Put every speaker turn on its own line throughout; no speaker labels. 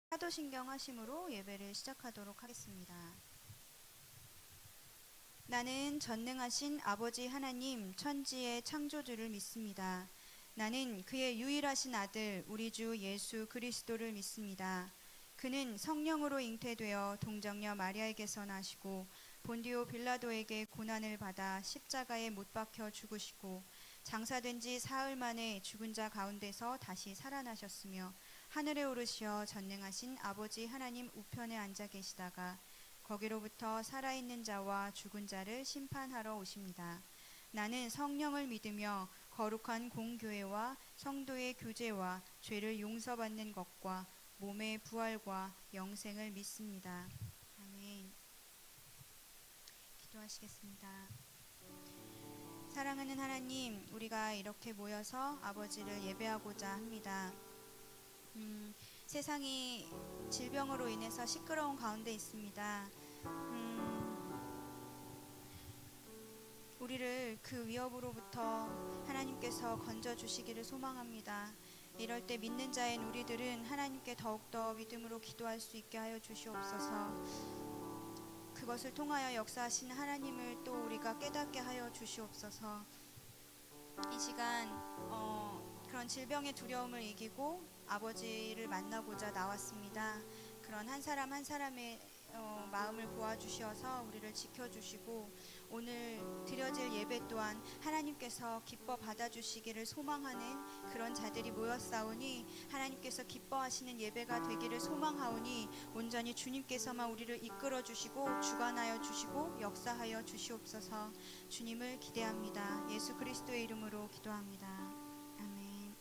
사도신경 하심으로 예배를 시작하도록 하겠습니다. 나는 전능하신 아버지 하나님 천지의 창조주를 믿습니다. 나는 그의 유일하신 아들 우리 주 예수 그리스도를 믿습니다. 그는 성령으로 잉태되어 동정녀 마리아에게서 나시고 본디오 빌라도에게 고난을 받아 십자가에 못 박혀 죽으시고 장사된 지 사흘 만에 죽은 자 가운데서 다시 살아나셨으며 하늘에 오르시어 전능하신 아버지 하나님 우편에 앉아 계시다가 거기로부터 살아있는 자와 죽은 자를 심판하러 오십니다. 나는 성령을 믿으며 거룩한 공교회와 성도의 교제와 죄를 용서받는 것과 몸의 부활과 영생을 믿습니다. 아멘. 기도하시겠습니다. 사랑하는 하나님, 우리가 이렇게 모여서 아버지를 예배하고자 합니다. 세상이 질병으로 인해서 시끄러운 가운데 있습니다. 우리를 그 위협으로부터 하나님께서 건져주시기를 소망합니다. 이럴 때 믿는 자인 우리들은 하나님께 더욱더 믿음으로 기도할 수 있게 하여 주시옵소서. 그것을 통하여 역사하신 하나님을 또 우리가 깨닫게 하여 주시옵소서. 이 시간 그런 질병의 두려움을 이기고 아버지를 만나고자 나왔습니다. 그런 한 사람 한 사람의 마음을 보아주셔서 우리를 지켜주시고 오늘 드려질 예배 또한 하나님께서 기뻐 받아주시기를 소망하는 그런 자들이 모였사오니 하나님께서 기뻐하시는 예배가 되기를 소망하오니 온전히 주님께서만 우리를 이끌어 주시고 주관하여 주시고 역사하여 주시옵소서. 주님을 기대합니다. 예수 그리스도의 이름으로 기도합니다. 아멘.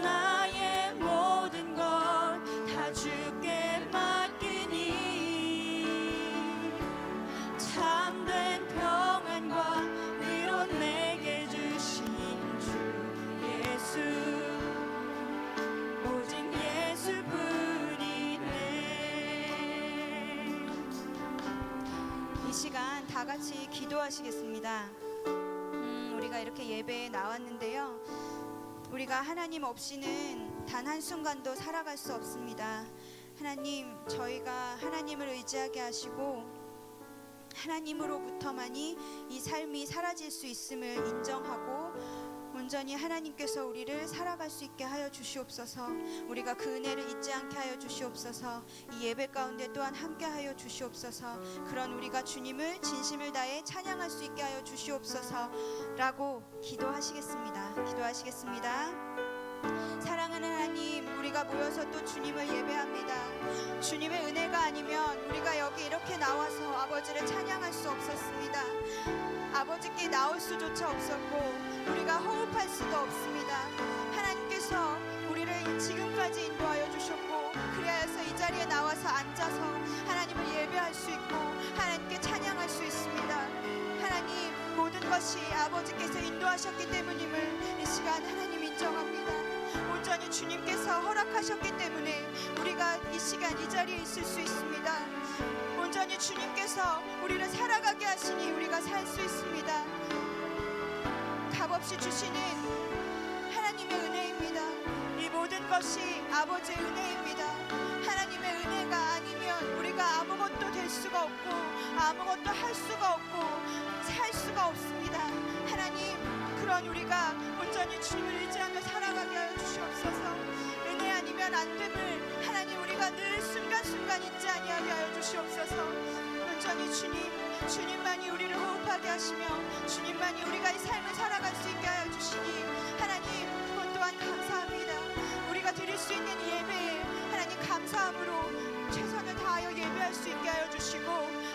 나의 모든 것
이 시간 다 같이 기도하시겠습니다. 우리가 이렇게 예배에 나왔는데요, 우리가 하나님 없이는 단 한순간도 살아갈 수 없습니다. 하나님, 저희가 하나님을 의지하게 하시고 하나님으로부터만이 이 삶이 사라질 수 있음을 인정하고 온전히 하나님께서 우리를 살아갈 수 있게 하여 주시옵소서. 우리가 그 은혜를 잊지 않게 하여 주시옵소서. 이 예배 가운데 또한 함께 하여 주시옵소서. 그런 우리가 주님을 진심을 다해 찬양할 수 있게 하여 주시옵소서 라고 기도하시겠습니다. 사랑하는 하나님, 우리가 모여서 또 주님을 예배합니다. 주님의 은혜가 아니면 우리가 여기 이렇게 나와서 아버지를 찬양할 수 없었습니다. 아버지께 나올 수조차 없었고 우리가 호흡할 수도 없습니다. 하나님께서 우리를 지금까지 인도하여 주셨고, 그래서 이 자리에 나와서 앉아서 하나님을 예배할 수 있고 하나님께 찬양할 수 있습니다. 하나님, 모든 것이 아버지께서 인도하셨기 때문임을 이 시간 하나님 인정합니다. 온전히 주님께서 허락하셨기 때문에 우리가 이 시간 이 자리에 있을 수 있습니다. 온전히 주님께서 우리를 살아가게 하시니 우리가 살 수 있습니다. 값없이 주시는 하나님의 은혜입니다. 이 모든 것이 아버지의 은혜입니다. 하나님의 은혜가 아니면 우리가 아무것도 될 수가 없고 아무것도 할 수가 없고 살 수가 없습니다. 하나님, 그런 우리가 온전히 주님을 의지하며 살아가게 하여 주시옵소서. 은혜 아니면 안 됨을 하나님, 우리가 늘 순간순간 잊지 아니하게 하여 주시옵소서. 온전히 주님만이 우리를 호흡하게 하시며 주님만이 우리가 이 삶을 살아갈 수 있게 하여 주시니 하나님, 그것 또한 감사합니다. 우리가 드릴 수 있는 예배에 하나님 감사함으로 최선을 다하여 예배할 수 있게 하여 주시고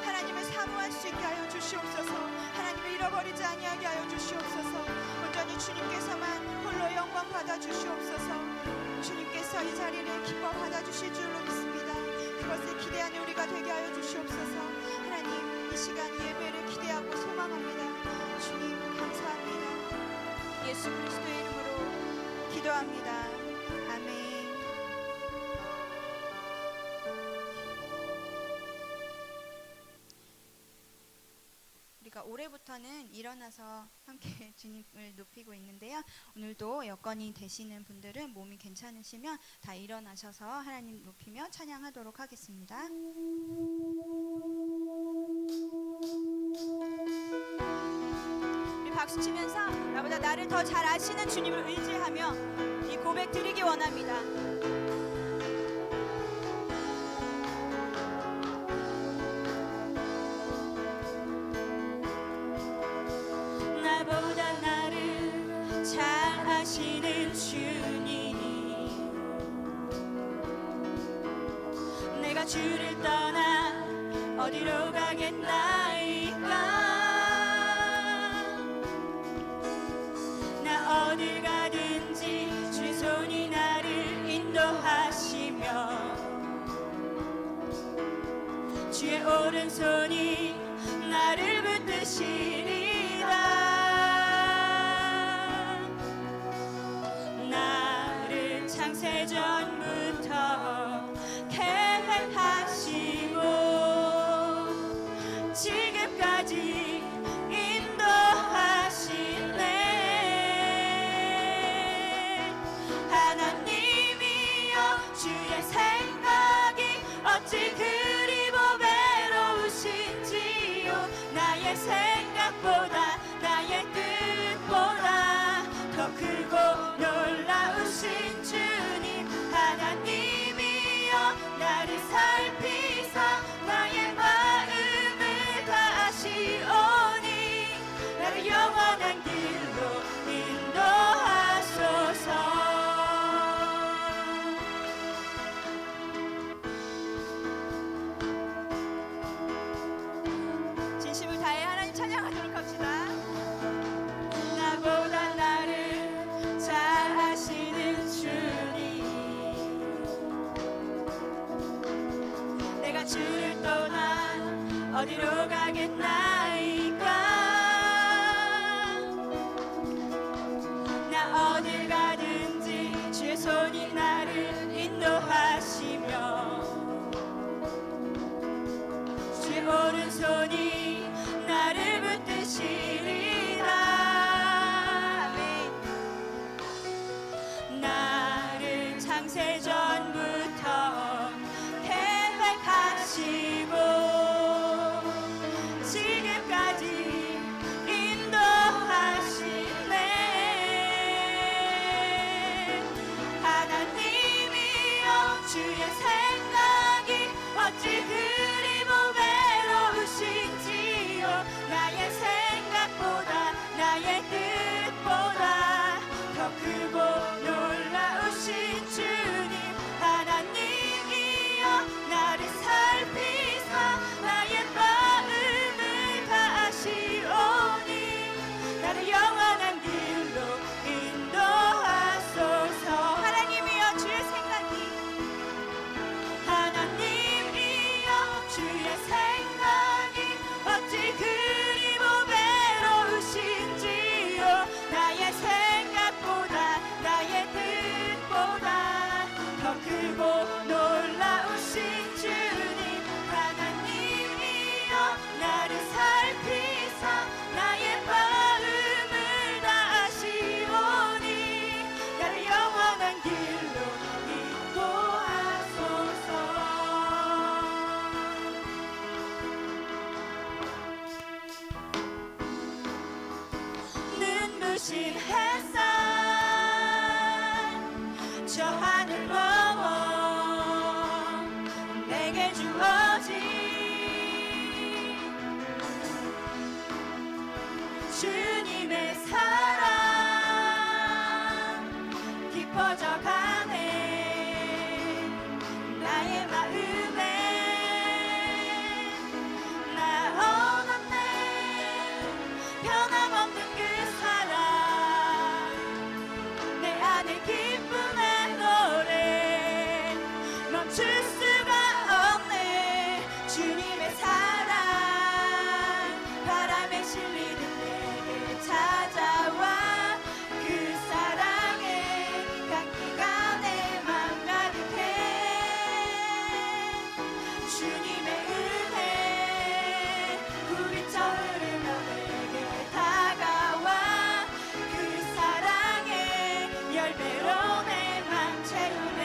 하나님을 사모할 수 있게 하여 주시옵소서. 하나님을 잃어버리지 아니하게 하여 주시옵소서. 온전히 주님께서만 홀로 영광 받아 주시옵소서. 주님께서 이 자리를 기뻐 받아 주실 줄로 믿습니다. 그것을 기대하는 우리가 되게 하여 주시옵소서. 하나님, 이 시간 예배를 기대하고 소망합니다. 주님 감사합니다. 예수 그리스도의 이름으로 기도합니다. 아멘. 우리가 올해부터는 일어나서 함께 주님을 높이고 있는데요, 오늘도 여건이 되시는 분들은 몸이 괜찮으시면 다 일어나셔서 하나님 높이며 찬양하도록 하겠습니다. 우리 박수치면서 나보다 나를 더 잘 아시는 주님을 의지하며 이 고백 드리기 원합니다.
나보다 나를 잘 아시는 주님, 내가 주를 떠나 어디로 가겠나이까. 나 어딜 가든지 주의 손이 나를 인도하시며 주의 오른손이 나를 붙드시리라. 나를 창세전부터 계획하시고 지금까지 인도하시네. 하나님이여, 주의 생각이 어찌 그리 보배로우신지요. 나의 생각보다 나의 뜻보다 더 크고 놀라우신 주님. 하나님이여, 나를 살피사 나의 마음을 다하시오니 나를 영원한 길로 인도하소서.
진심을 다해 하나님 찬양하도록 합시다.
나보다 나를 잘 아시는 주님, 내가 주를 떠나 어디로 가겠나이까. 나 어딜 가든지 주의 손이 나를 인도하시며 주의 오른손이 주의 생각이 어찌 그리 보배로우신지요. 나의 생각보다 나의 뜻보다 더 크고 놀라우신 주님 하나님이여 나를 살피사 나의 마음을 다하시오니 나를 영원한 길로 인도하소서. 하나님이여 주의 생각이 하나님이여 주의 생각이 어찌 그리 보배로우신지요. 나의 생각보다 나의 뜻보다 더 크고 놀라우신 주님 하나님이여 나를 살피사 나의 마음을 다하시오니 나를 영원한 길로 인도하소서. 눈부신 햇살 저 하늘 넘어 내게 주어진 주님의 사랑 깊어져 가네 나의 마음에 나 얻었네 변함없는 그 사랑 내 안에 기쁨의 노래 멈출 수가 없네. 주님의 사랑 바람에 실리는 내게 찾아와 그 사랑에 향기가 내 맘 가득해. 주님의 은혜 부비쳐 흐르며 내게 다가와 그 사랑에 열매로 내 맘 채우네.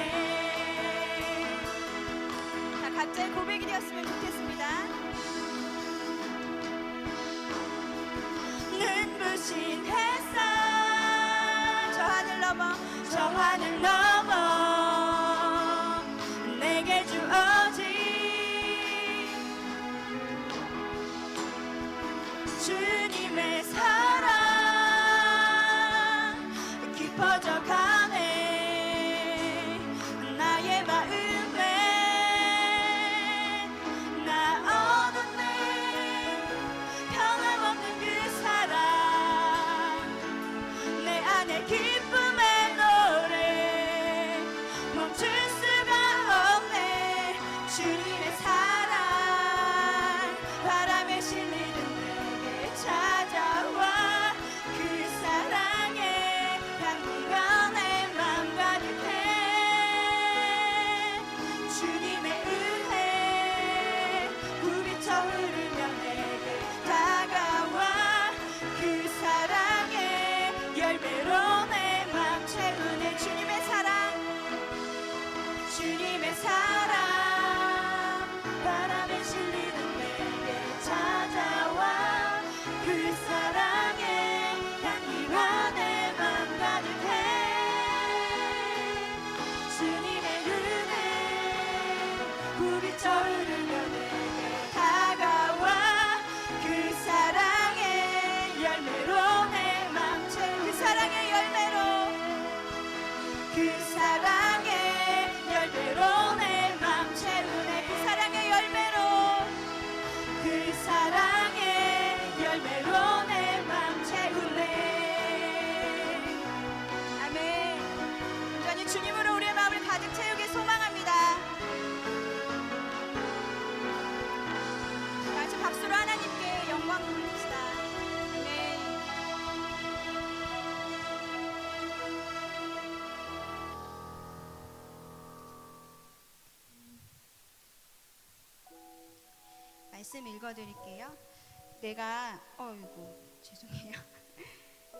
자, 각자의 고백이 되었으면 좋겠습니다. 눈부신 햇살 저 하늘 넘어 내게 주어진 주님의 사랑 깊어져 가네 나의 마음에 나 얻었네 변함없는 그 사랑 내 안에 기쁨의 노래 멈출 수가 없네. 주님의 사랑 바람에 실리는 내게 찾아와 그 사랑에 향기가 내 맘 가득해. 주님의 은혜 부비쳐 흐르며 내게 다가와 그 사랑에 열매로 내 맘 채우네. 주님의 사랑 바람에 실리는 내게 찾아와 그 사랑에 향기가 내 맘 가득해. 주님의 은혜 부비쳐 흐르며 내게 다가와 그 사랑의 열매로 내 맘 채우 그 사랑의 열매로 그 사랑의 열매로 내 맘 채우네. 그 사랑의 열매로 그 사랑의 열매로 내 맘 채우네. 아멘. 온전히 주님으로 우리의 마음을 가득 채우길 소망합니다. 같이 박수로 하나님께 영광 돌립시다. 아멘. 말씀 읽어드릴게요. 죄송해요.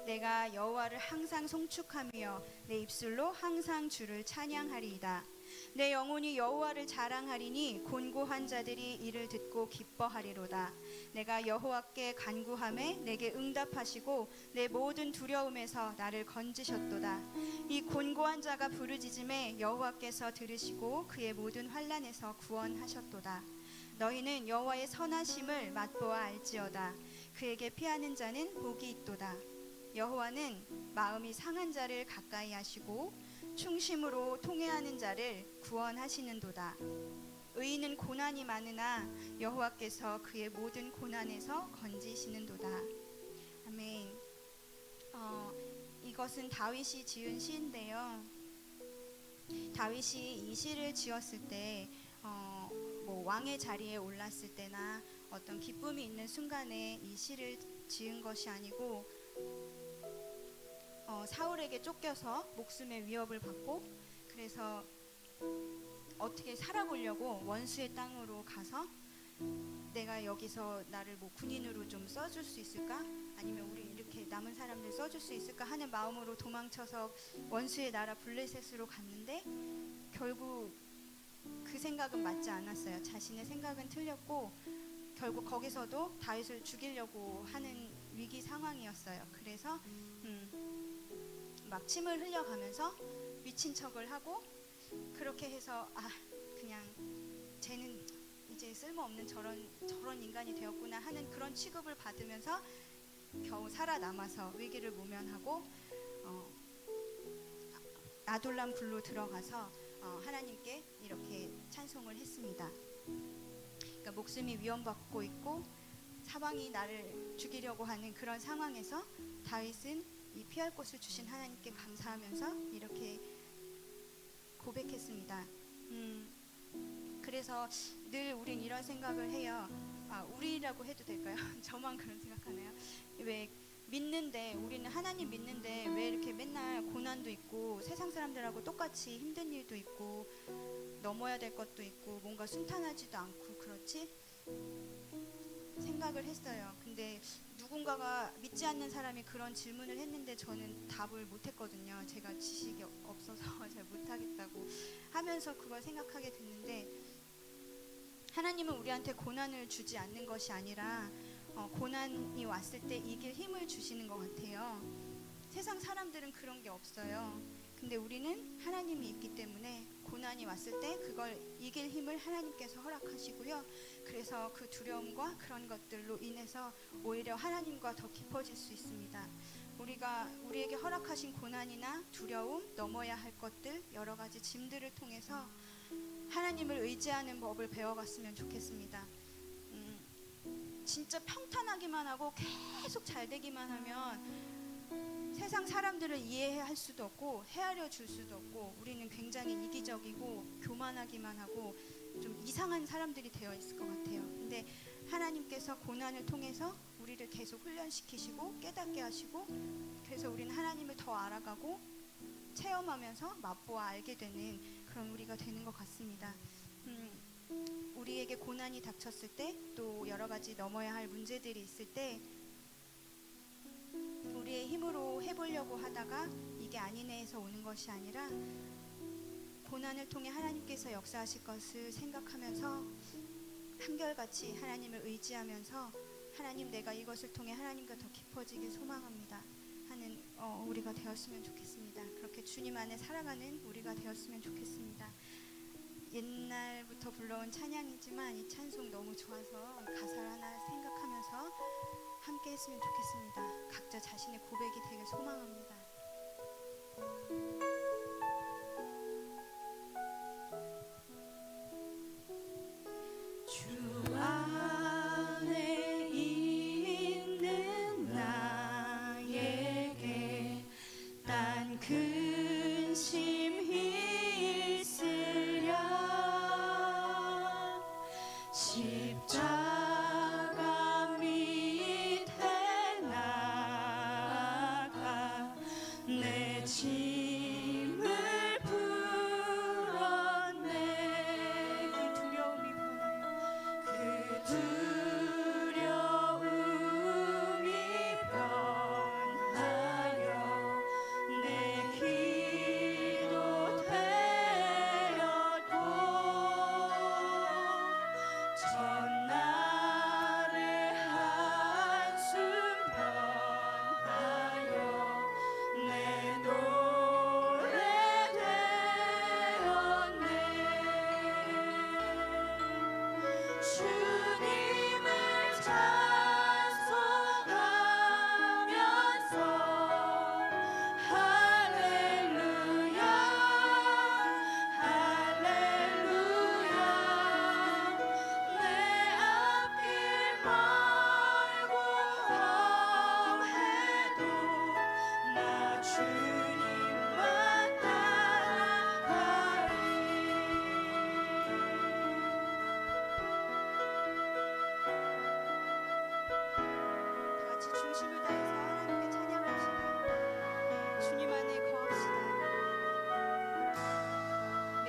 내가 여호와를 항상 송축하며 내 입술로 항상 주를 찬양하리이다. 내 영혼이 여호와를 자랑하리니 곤고한 자들이 이를 듣고 기뻐하리로다.
내가 여호와께 간구하매 내게 응답하시고 내 모든 두려움에서 나를 건지셨도다. 이 곤고한 자가 부르짖음에 여호와께서 들으시고 그의 모든 환난에서 구원하셨도다. 너희는 여호와의 선하심을 맛보아 알지어다. 그에게 피하는 자는 복이 있도다. 여호와는 마음이 상한 자를 가까이 하시고 충심으로 통회하는 자를 구원하시는도다. 의인은 고난이 많으나 여호와께서 그의 모든 고난에서 건지시는도다. 아멘. 이것은 다윗이 지은 시인데요. 다윗이 이 시를 지었을 때 왕의 자리에 올랐을 때나 어떤 기쁨이 있는 순간에 이 시를 지은 것이 아니고 사울에게 쫓겨서 목숨의 위협을 받고 그래서 어떻게 살아보려고 원수의 땅으로 가서 내가 여기서 나를 군인으로 좀 써줄 수 있을까? 아니면 우리 이렇게 남은 사람들 써줄 수 있을까 하는 마음으로 도망쳐서 원수의 나라 블레셋으로 갔는데 결국 그 생각은 맞지 않았어요. 자신의 생각은 틀렸고 결국 거기서도 다윗을 죽이려고 하는 위기 상황이었어요. 그래서 막 침을 흘려가면서 미친 척을 하고 그렇게 해서 그냥 쟤는 이제 쓸모없는 저런 인간이 되었구나 하는 그런 취급을 받으면서 겨우 살아남아서 위기를 모면하고 아둘람 굴로 들어가서 하나님께 이렇게 찬송을 했습니다. 그러니까 목숨이 위험받고 있고 사방이 나를 죽이려고 하는 그런 상황에서 다윗은 이 피할 곳을 주신 하나님께 감사하면서 이렇게 고백했습니다. 그래서 늘 우린 이런 생각을 해요. 우리라고 해도 될까요? 저만 그런 생각하나요? 왜 믿는데 우리는 하나님 믿는데 왜 이렇게 맨날 고난도 있고 세상 사람들하고 똑같이 힘든 일도 있고 넘어야 될 것도 있고 뭔가 순탄하지도 않고 그렇지? 생각을 했어요. 근데 누군가가 믿지 않는 사람이 그런 질문을 했는데 저는 답을 못했거든요. 제가 지식이 없어서 잘 못하겠다고 하면서 그걸 생각하게 됐는데 하나님은 우리한테 고난을 주지 않는 것이 아니라 고난이 왔을 때 이길 힘을 주시는 것 같아요. 세상 사람들은 그런 게 없어요. 근데 우리는 하나님이 있기 때문에 고난이 왔을 때 그걸 이길 힘을 하나님께서 허락하시고요. 그래서 그 두려움과 그런 것들로 인해서 오히려 하나님과 더 깊어질 수 있습니다. 우리에게 허락하신 고난이나 두려움, 넘어야 할 것들, 여러 가지 짐들을 통해서 하나님을 의지하는 법을 배워갔으면 좋겠습니다. 진짜 평탄하기만 하고 계속 잘 되기만 하면 세상 사람들을 이해할 수도 없고 헤아려 줄 수도 없고 우리는 굉장히 이기적이고 교만하기만 하고 좀 이상한 사람들이 되어 있을 것 같아요. 근데 하나님께서 고난을 통해서 우리를 계속 훈련시키시고 깨닫게 하시고 그래서 우리는 하나님을 더 알아가고 체험하면서 맛보아 알게 되는 그런 우리가 되는 것 같습니다. 우리에게 고난이 닥쳤을 때 또 여러 가지 넘어야 할 문제들이 있을 때 우리의 힘으로 해보려고 하다가 이게 아니네 해서 오는 것이 아니라 고난을 통해 하나님께서 역사하실 것을 생각하면서 한결같이 하나님을 의지하면서 하나님 내가 이것을 통해 하나님과 더 깊어지길 소망합니다 하는 우리가 되었으면 좋겠습니다. 그렇게 주님 안에 살아가는 우리가 되었으면 좋겠습니다. 옛날부터 불러온 찬양이지만 이 찬송 너무 좋아서 가사를 하나 생각하면서 함께 했으면 좋겠습니다. 각자 자신의 고백이 되길 소망합니다.
주 안에 있는 나에게 딴 근심 있으랴 십자가 밑에 나가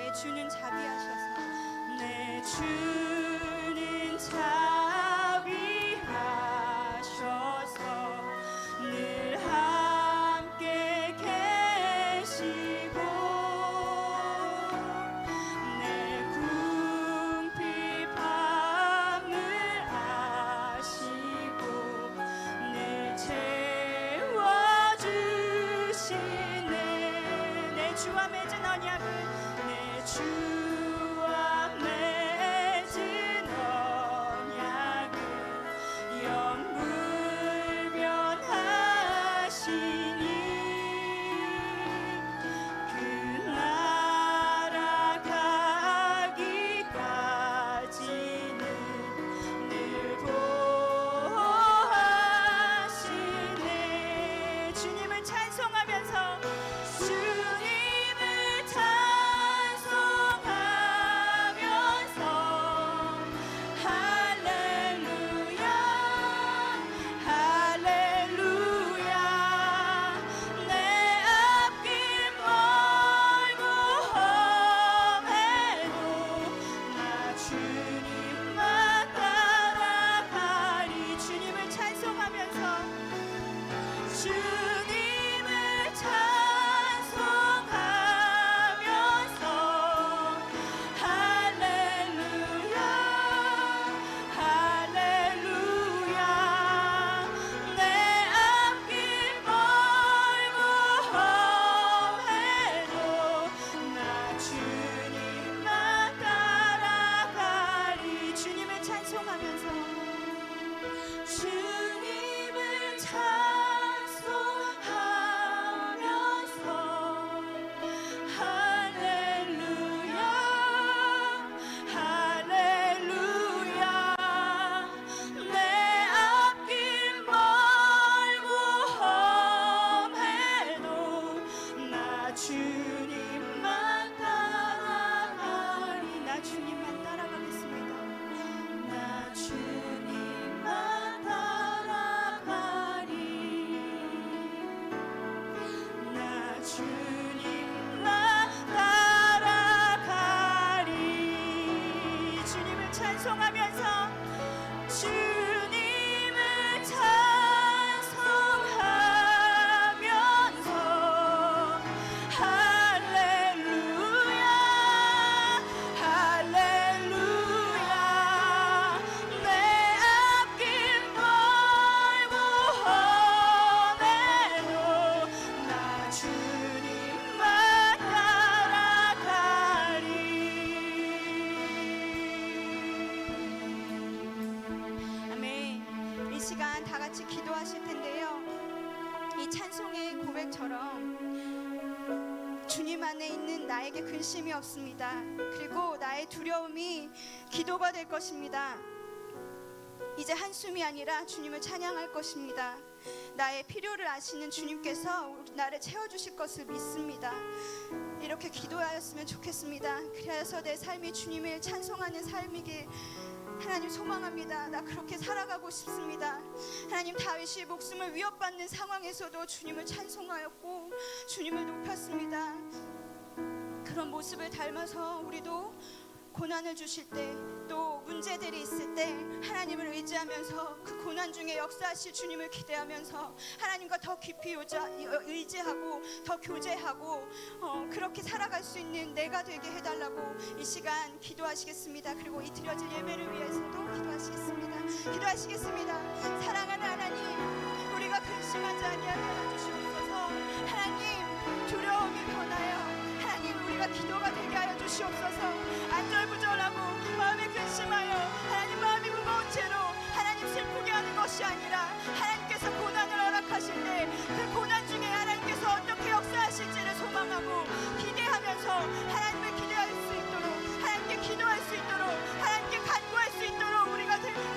내 주는 자비하셔서
내 주는 자비하셔서 늘 함께 계시고 내 궁핍함을 아시고 늘 채워주시네. 내 주와 맺은 언약은 내 주와 맺은 언약은 영불변하시니 그 나라 가기까지는 늘 보호하시네. 주님을 찬송하면서 주님을 찬송하면서 할렐루야 할렐루야 내 앞길 멀고 험해도 나 주님만 따라가리. 주님을 찬송하면서 주님을 찬송하면서 할렐루야 할렐루야 내 앞길 멀고 험해도 나 주님만 따라가리. 주님을 찬송하면서 주님을 찬송하면서 할렐루야 할렐루야 내 앞길 멀고 험해도 나 주님만 따라가리. 나 주님만 따라가겠습니다. 나 주님만 따라가리. 나 주님만 따라가리. 주님을 찬송하면서 주님을 찬송하면서 할렐루야 할렐루야 내 앞길 멀고 험해도 나 주님만 따라가리. 아멘. 이 시간 다 같이 기도하실 텐데요. 이 찬송의 고백처럼 주님 안에 있는 나에게 근심이 없습니다. 그리고 나의 두려움이 기도가 될 것입니다. 이제 한숨이 아니라 주님을 찬양할 것입니다. 나의 필요를 아시는 주님께서 나를 채워주실 것을 믿습니다. 이렇게 기도하였으면 좋겠습니다. 그래서 내 삶이 주님을 찬송하는 삶이길 하나님 소망합니다. 나 그렇게 살아가고 싶습니다. 하나님, 다윗이 목숨을 위협받는 상황에서도 주님을 찬송하였고 주님을 높였습니다. 그런 모습을 닮아서 우리도 고난을 주실 때, 또 문제들이 있을 때 하나님을 의지하면서 그 고난 중에 역사하실 주님을 기대하면서 하나님과 더 깊이 의지하고 더 교제하고 그렇게 살아갈 수 있는 내가 되게 해달라고 이 시간 기도하시겠습니다. 그리고 이 드려질 예배를 위해서도 기도하시겠습니다. 기도하시겠습니다. 사랑하는 하나님, 우리가 근심하지 아니하게 해주시옵소서. 하나님, 두려움이 변하여 하나님, 우리가 기도가 되게 하여 주시옵소서. 안절부절하고 마음에 근심하여 하나님 마음이 무거운 채로 하나님 슬프게 하는 것이 아니라 하나님께서 고난을 허락하실 때 그 고난 중에 하나님께서 어떻게 역사하실지를 소망하고 기대하면서 하나님을 기대할 수 있도록, 하나님께 기도할 수 있도록, 하나님께 간구할 수 있도록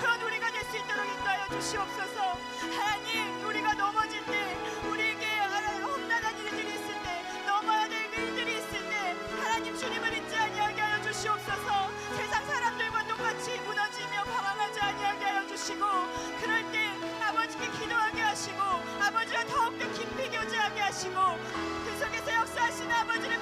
그런 우리가 될 수 있도록 인도하여 주시옵소서. 하나님, 우리가 넘어질 때, 우리에게 험난한 일들이 있을 때, 넘어야 될 일들이 있을 때 하나님 주님을 잊지 아니하게 하여 주시옵소서. 세상 사람들과 똑같이 무너지며 방황하지 아니하게 하여 주시고, 그럴 때 아버지께 기도하게 하시고 아버지와 더욱더 깊이 교제하게 하시고 그 속에서 역사하시는 아버지를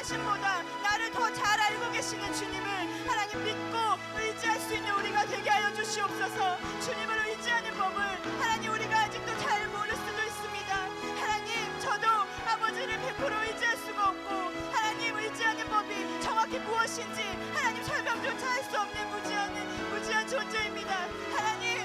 자신보다 나를 더 잘 알고 계시는 주님을 하나님 믿고 의지할 수 있는 우리가 되게 하여 주시옵소서. 주님을 의지하는 법을 하나님 우리가 아직도 잘 모를 수도 있습니다. 하나님, 저도 아버지를 100% 의지할 수가 없고 하나님 의지하는 법이 정확히 무엇인지 하나님 설명조차 할 수 없는 무지한 존재입니다. 하나님,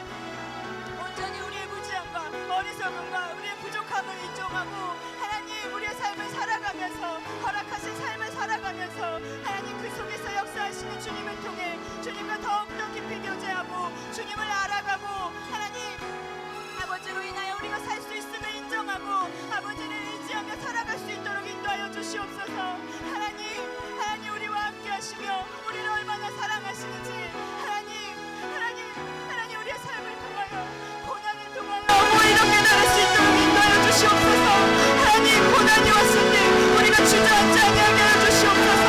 온전히 우리의 무지함과 어리석음과 우리의 부족함을 인정하고 하나님 우리의 삶을 살아가면서 허락하신 삶을 살아가면서 하나님 그 속에서 역사하시는 주님을 통해 주님과 더욱더 깊이 교제하고 주님을 알아가고 하나님 아버지로 인하여 우리가 살 수 있음을 인정하고 아버지를 의지하며 살아갈 수 있도록 인도하여 주시옵소서. 하나님 우리와 함께 하시며 우리를 얼마나 사랑하시는지 하나님 우리의 삶을 통하여 고난을 통하여 오히려 깨달을 수 있도록 인도하여 주시옵소서. 하나님, 고난이 왔을 때 우리가 주저앉지 아니하게 하여 주시옵소서.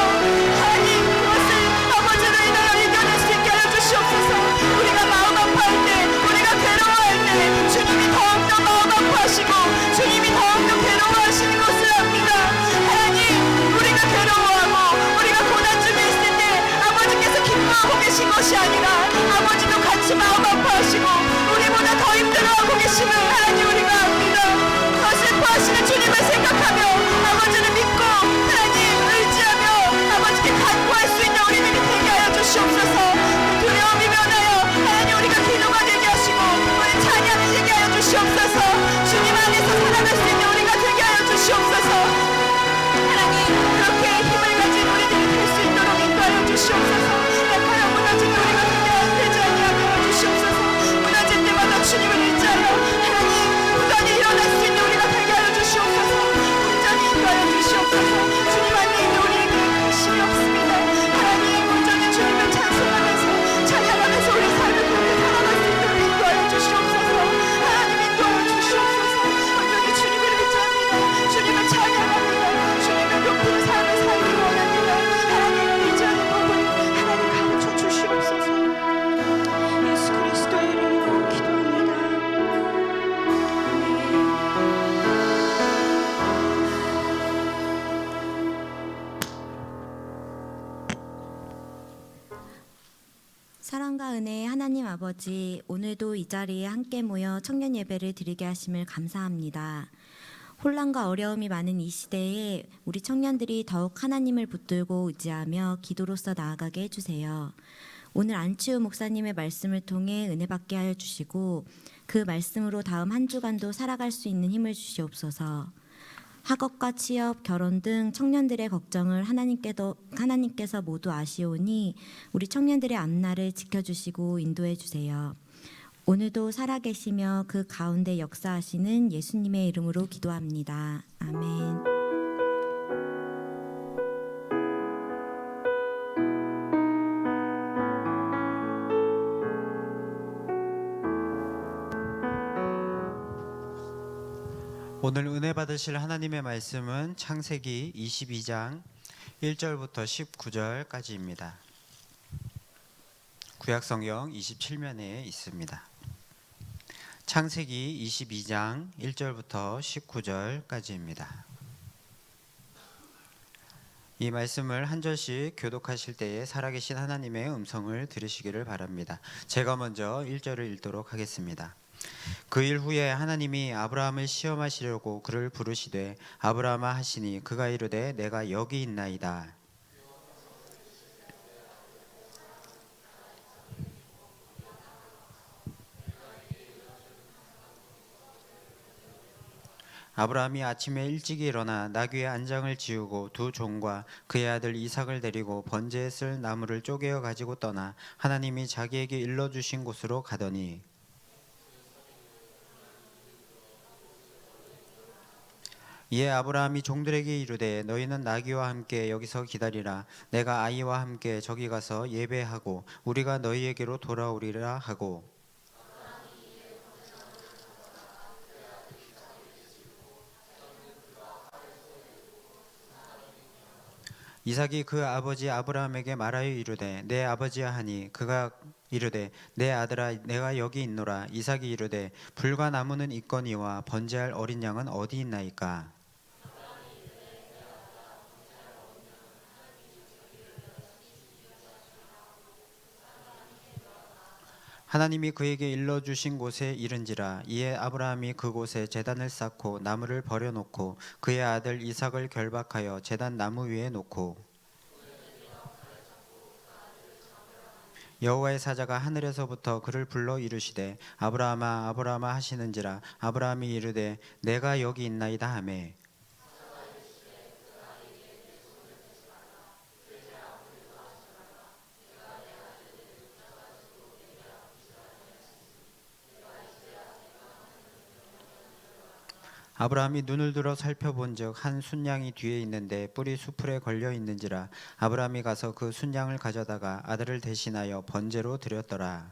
하나님, 그것을 아버지로 인하여 이겨낼 수 있게 하여 주시옵소서. 우리가 마음 아파할 때 우리가 괴로워할 때 주님이 더욱더 마음 아파하시고 주님이 더욱더 괴로워하시는 것을 압니다. 하나님, 우리가 괴로워하고 우리가 고난 중에 있을 때 아버지께서 기뻐하고 계신 것이 아니라 아버지도 같이 마음 아파하시고 우리보다 더 힘들어하고 계심을 하나님 우리가 압니다. 더 슬퍼하시는 주님을 생각하며 아버지를 믿고 하나님 의지하며 아버지께 간구할 수 있는 우리들이 되게 하여 주시옵소서. 두려움이 면하여 하나님 우리가 기도가 되게 하시고 우리 찬양이 되게 하여 주시옵소서. 주님 안에서 살아갈 수 있는 우리가 되게 하여 주시옵소서. 하나님, 그렇게 힘을 가진 우리들이 될 수 있도록 인도하여 주시옵소서. 약하여 무너진 우리가 되지 아니하게 하여 주시옵소서. 무너질 때마다 주님을 의지하여 하나님 무던히 일어날 수 있는 우리가 되게 하여 주시옵소서. 온전히 인도하여 주시옵소서. 주님 안에 있는 우리에게 힘이 없습니다. 하나님, 온전히 주님을 찬송하면서 찬양하면서 우리 삶을 그렇게 살아갈 수 있도록 인도하여 주시옵소서. 하나님, 인도하여 주시옵소서. 온전히 주님을 의지합니다. 주님을 찬양합니다. 주님을 높이는 삶을 살기 원합니다. 하나님 의지하는 법을 하나님 가르쳐 주시옵소서. 예수 그리스도의 이름으로 기도합니다.
사랑과 은혜의 하나님 아버지, 오늘도 이 자리에 함께 모여 청년 예배를 드리게 하심을 감사합니다. 혼란과 어려움이 많은 이 시대에 우리 청년들이 더욱 하나님을 붙들고 의지하며 기도로서 나아가게 해주세요. 오늘 안치우 목사님의 말씀을 통해 은혜 받게 하여 주시고 그 말씀으로 다음 한 주간도 살아갈 수 있는 힘을 주시옵소서. 학업과 취업, 결혼 등 청년들의 걱정을 하나님께서 모두 아시오니 우리 청년들의 앞날을 지켜주시고 인도해 주세요. 오늘도 살아계시며 그 가운데 역사하시는 예수님의 이름으로 기도합니다. 아멘.
오늘 은혜 받으실 하나님의 말씀은 창세기 22장 1절부터 19절까지입니다. 구약성경 27면에 있습니다. 창세기 22장 1절부터 19절까지입니다. 이 말씀을 한 절씩 교독하실 때에 살아계신 하나님의 음성을 들으시기를 바랍니다. 제가 먼저 1절을 읽도록 하겠습니다. 그 일 후에 하나님이 아브라함을 시험하시려고 그를 부르시되 아브라함아 하시니 그가 이르되 내가 여기 있나이다. 아브라함이 아침에 일찍이 일어나 나귀의 안장을 지우고 두 종과 그의 아들 이삭을 데리고 번제에 쓸 나무를 쪼개어 가지고 떠나 하나님이 자기에게 일러주신 곳으로 가더니 이에 아브라함이 종들에게 이르되 너희는 나귀와 함께 여기서 기다리라. 내가 아이와 함께 저기 가서 예배하고 우리가 너희에게로 돌아오리라 하고 이삭이 그 아버지 아브라함에게 말하여 이르되 내 아버지야 하니 그가 이르되 내 아들아 내가 여기 있노라. 이삭이 이르되 불과 나무는 있거니와 번제할 어린 양은 어디 있나이까. 하나님이 그에게 일러주신 곳에 이른지라. 이에 아브라함이 그곳에 제단을 쌓고 나무를 버려놓고 그의 아들 이삭을 결박하여 제단 나무 위에 놓고 여호와의 사자가 하늘에서부터 그를 불러 이르시되 아브라함아 아브라함아 하시는지라. 아브라함이 이르되 내가 여기 있나이다 하매 아브라함이 눈을 들어 살펴본즉 한 순양이 뒤에 있는데 뿔이 수풀에 걸려 있는지라. 아브라함이 가서 그 순양을 가져다가 아들을 대신하여 번제로 드렸더라.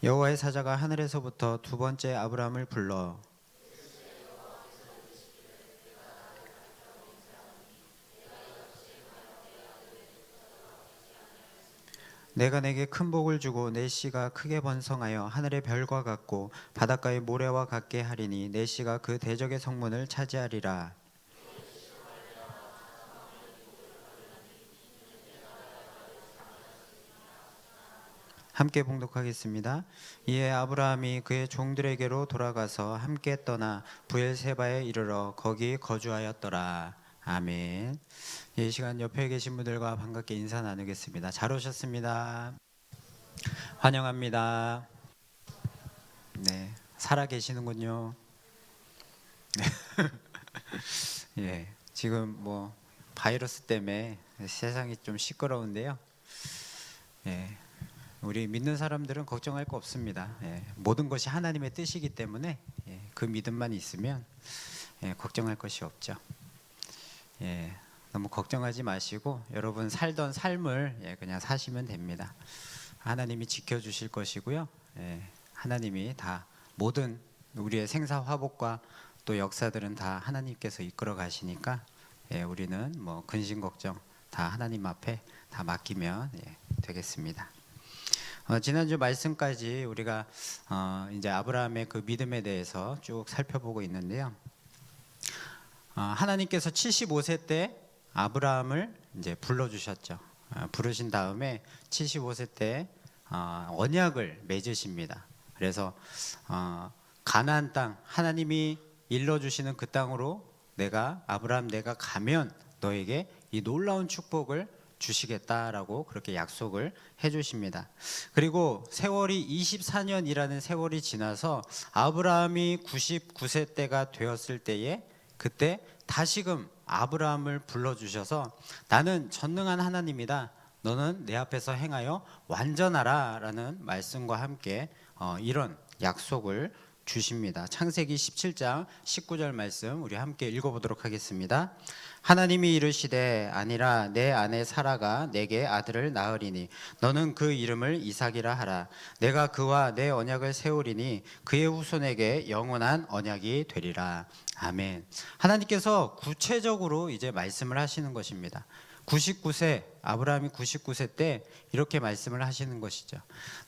여호와의 사자가 하늘에서부터 두 번째 아브라함을 불러 내가 내게 큰 복을 주고 내 씨가 크게 번성하여 하늘의 별과 같고 바닷가의 모래와 같게 하리니 내 씨가 그 대적의 성문을 차지하리라. 함께 봉독하겠습니다. 이에 아브라함이 그의 종들에게로 돌아가서 함께 떠나 부엘세바에 이르러 거기 거주하였더라. 아멘. 이 시간 옆에 계신 분들과 반갑게 인사 나누겠습니다. 잘 오셨습니다. 환영합니다. 네, 살아 계시는군요. 네. 예, 지금 뭐 바이러스 때문에 세상이 좀 시끄러운데요. 예, 우리 믿는 사람들은 걱정할 거 없습니다. 예, 모든 것이 하나님의 뜻이기 때문에 그 믿음만 있으면 걱정할 것이 없죠. 예, 너무 걱정하지 마시고 여러분 살던 삶을 그냥 사시면 됩니다. 하나님이 지켜주실 것이고요. 하나님이 다 모든 우리의 생사 화복과 또 역사들은 다 하나님께서 이끌어 가시니까 우리는 뭐 근심 걱정 다 하나님 앞에 다 맡기면 되겠습니다. 지난주 말씀까지 우리가 이제 아브라함의 그 믿음에 대해서 쭉 살펴보고 있는데요. 하나님께서 75세 때 아브라함을 이제 불러주셨죠. 부르신 다음에 75세 때 언약을 맺으십니다. 그래서 가나안 땅 하나님이 일러주시는 그 땅으로 아브라함 내가 가면 너에게 이 놀라운 축복을 주시겠다라고 그렇게 약속을 해주십니다. 그리고 세월이 24년이라는 세월이 지나서 아브라함이 99세 때가 되었을 때에 그때 다시금 아브라함을 불러주셔서 나는 전능한 하나님이다. 너는 내 앞에서 행하여 완전하라 라는 말씀과 함께 이런 약속을 주십니다. 창세기 17장 19절 말씀 우리 함께 읽어보도록 하겠습니다. 하나님이 이르시되 아니라 내 아내 사라가 내게 아들을 낳으리니 너는 그 이름을 이삭이라 하라. 내가 그와 내 언약을 세우리니 그의 후손에게 영원한 언약이 되리라. 아멘. 하나님께서 구체적으로 이제 말씀을 하시는 것입니다. 99세 아브라함이 99세 때 이렇게 말씀을 하시는 것이죠.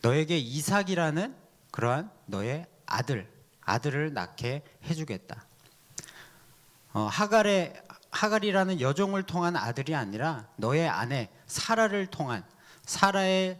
너에게 이삭이라는 그러한 너의 아들을 낳게 해주겠다. 하갈이라는 여종을 통한 아들이 아니라 너의 아내 사라를 통한 사라의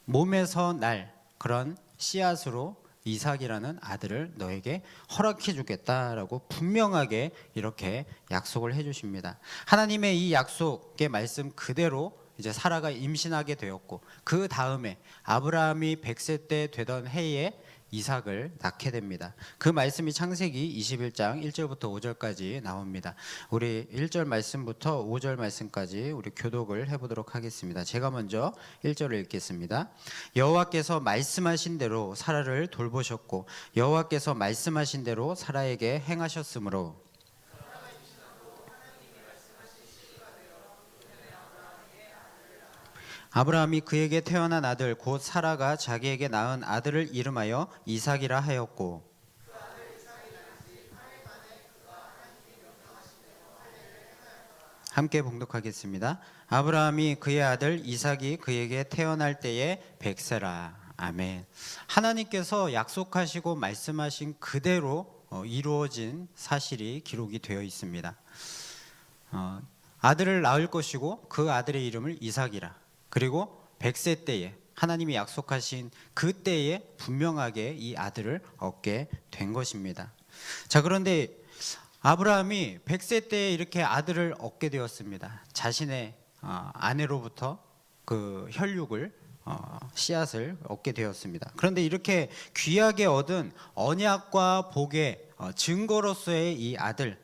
몸에서 날 그런 씨앗으로 이삭이라는 아들을 너에게 허락해 주겠다라고 분명하게 이렇게 약속을 해 주십니다. 하나님의 이 약속의 말씀 그대로 이제 사라가 임신하게 되었고 그 다음에 아브라함이 100세 때 되던 해에 이삭을 낳게 됩니다. 그 말씀이 창세기 21장 1절부터 5절까지 나옵니다. 우리 1절 말씀부터 5절 말씀까지 우리 교독을 해보도록 하겠습니다. 제가 먼저 1절을 읽겠습니다. 여호와께서 말씀하신 대로 사라를 돌보셨고 여호와께서 말씀하신 대로 사라에게 행하셨으므로 아브라함이 그에게 태어난 아들 곧 사라가 자기에게 낳은 아들을 이름하여 이삭이라 하였고 함께 봉독하겠습니다. 아브라함이 그의 아들 이삭이 그에게 태어날 때에 100세라. 아멘. 하나님께서 약속하시고 말씀하신 그대로 이루어진 사실이 기록이 되어 있습니다. 아들을 낳을 것이고 그 아들의 이름을 이삭이라. 그리고 100세 때에 하나님이 약속하신 그 때에 분명하게 이 아들을 얻게 된 것입니다. 자, 그런데 아브라함이 100세 때에 이렇게 아들을 얻게 되었습니다. 자신의 아내로부터 그 혈육을 씨앗을 얻게 되었습니다. 그런데 이렇게 귀하게 얻은 언약과 복의 증거로서의 이 아들,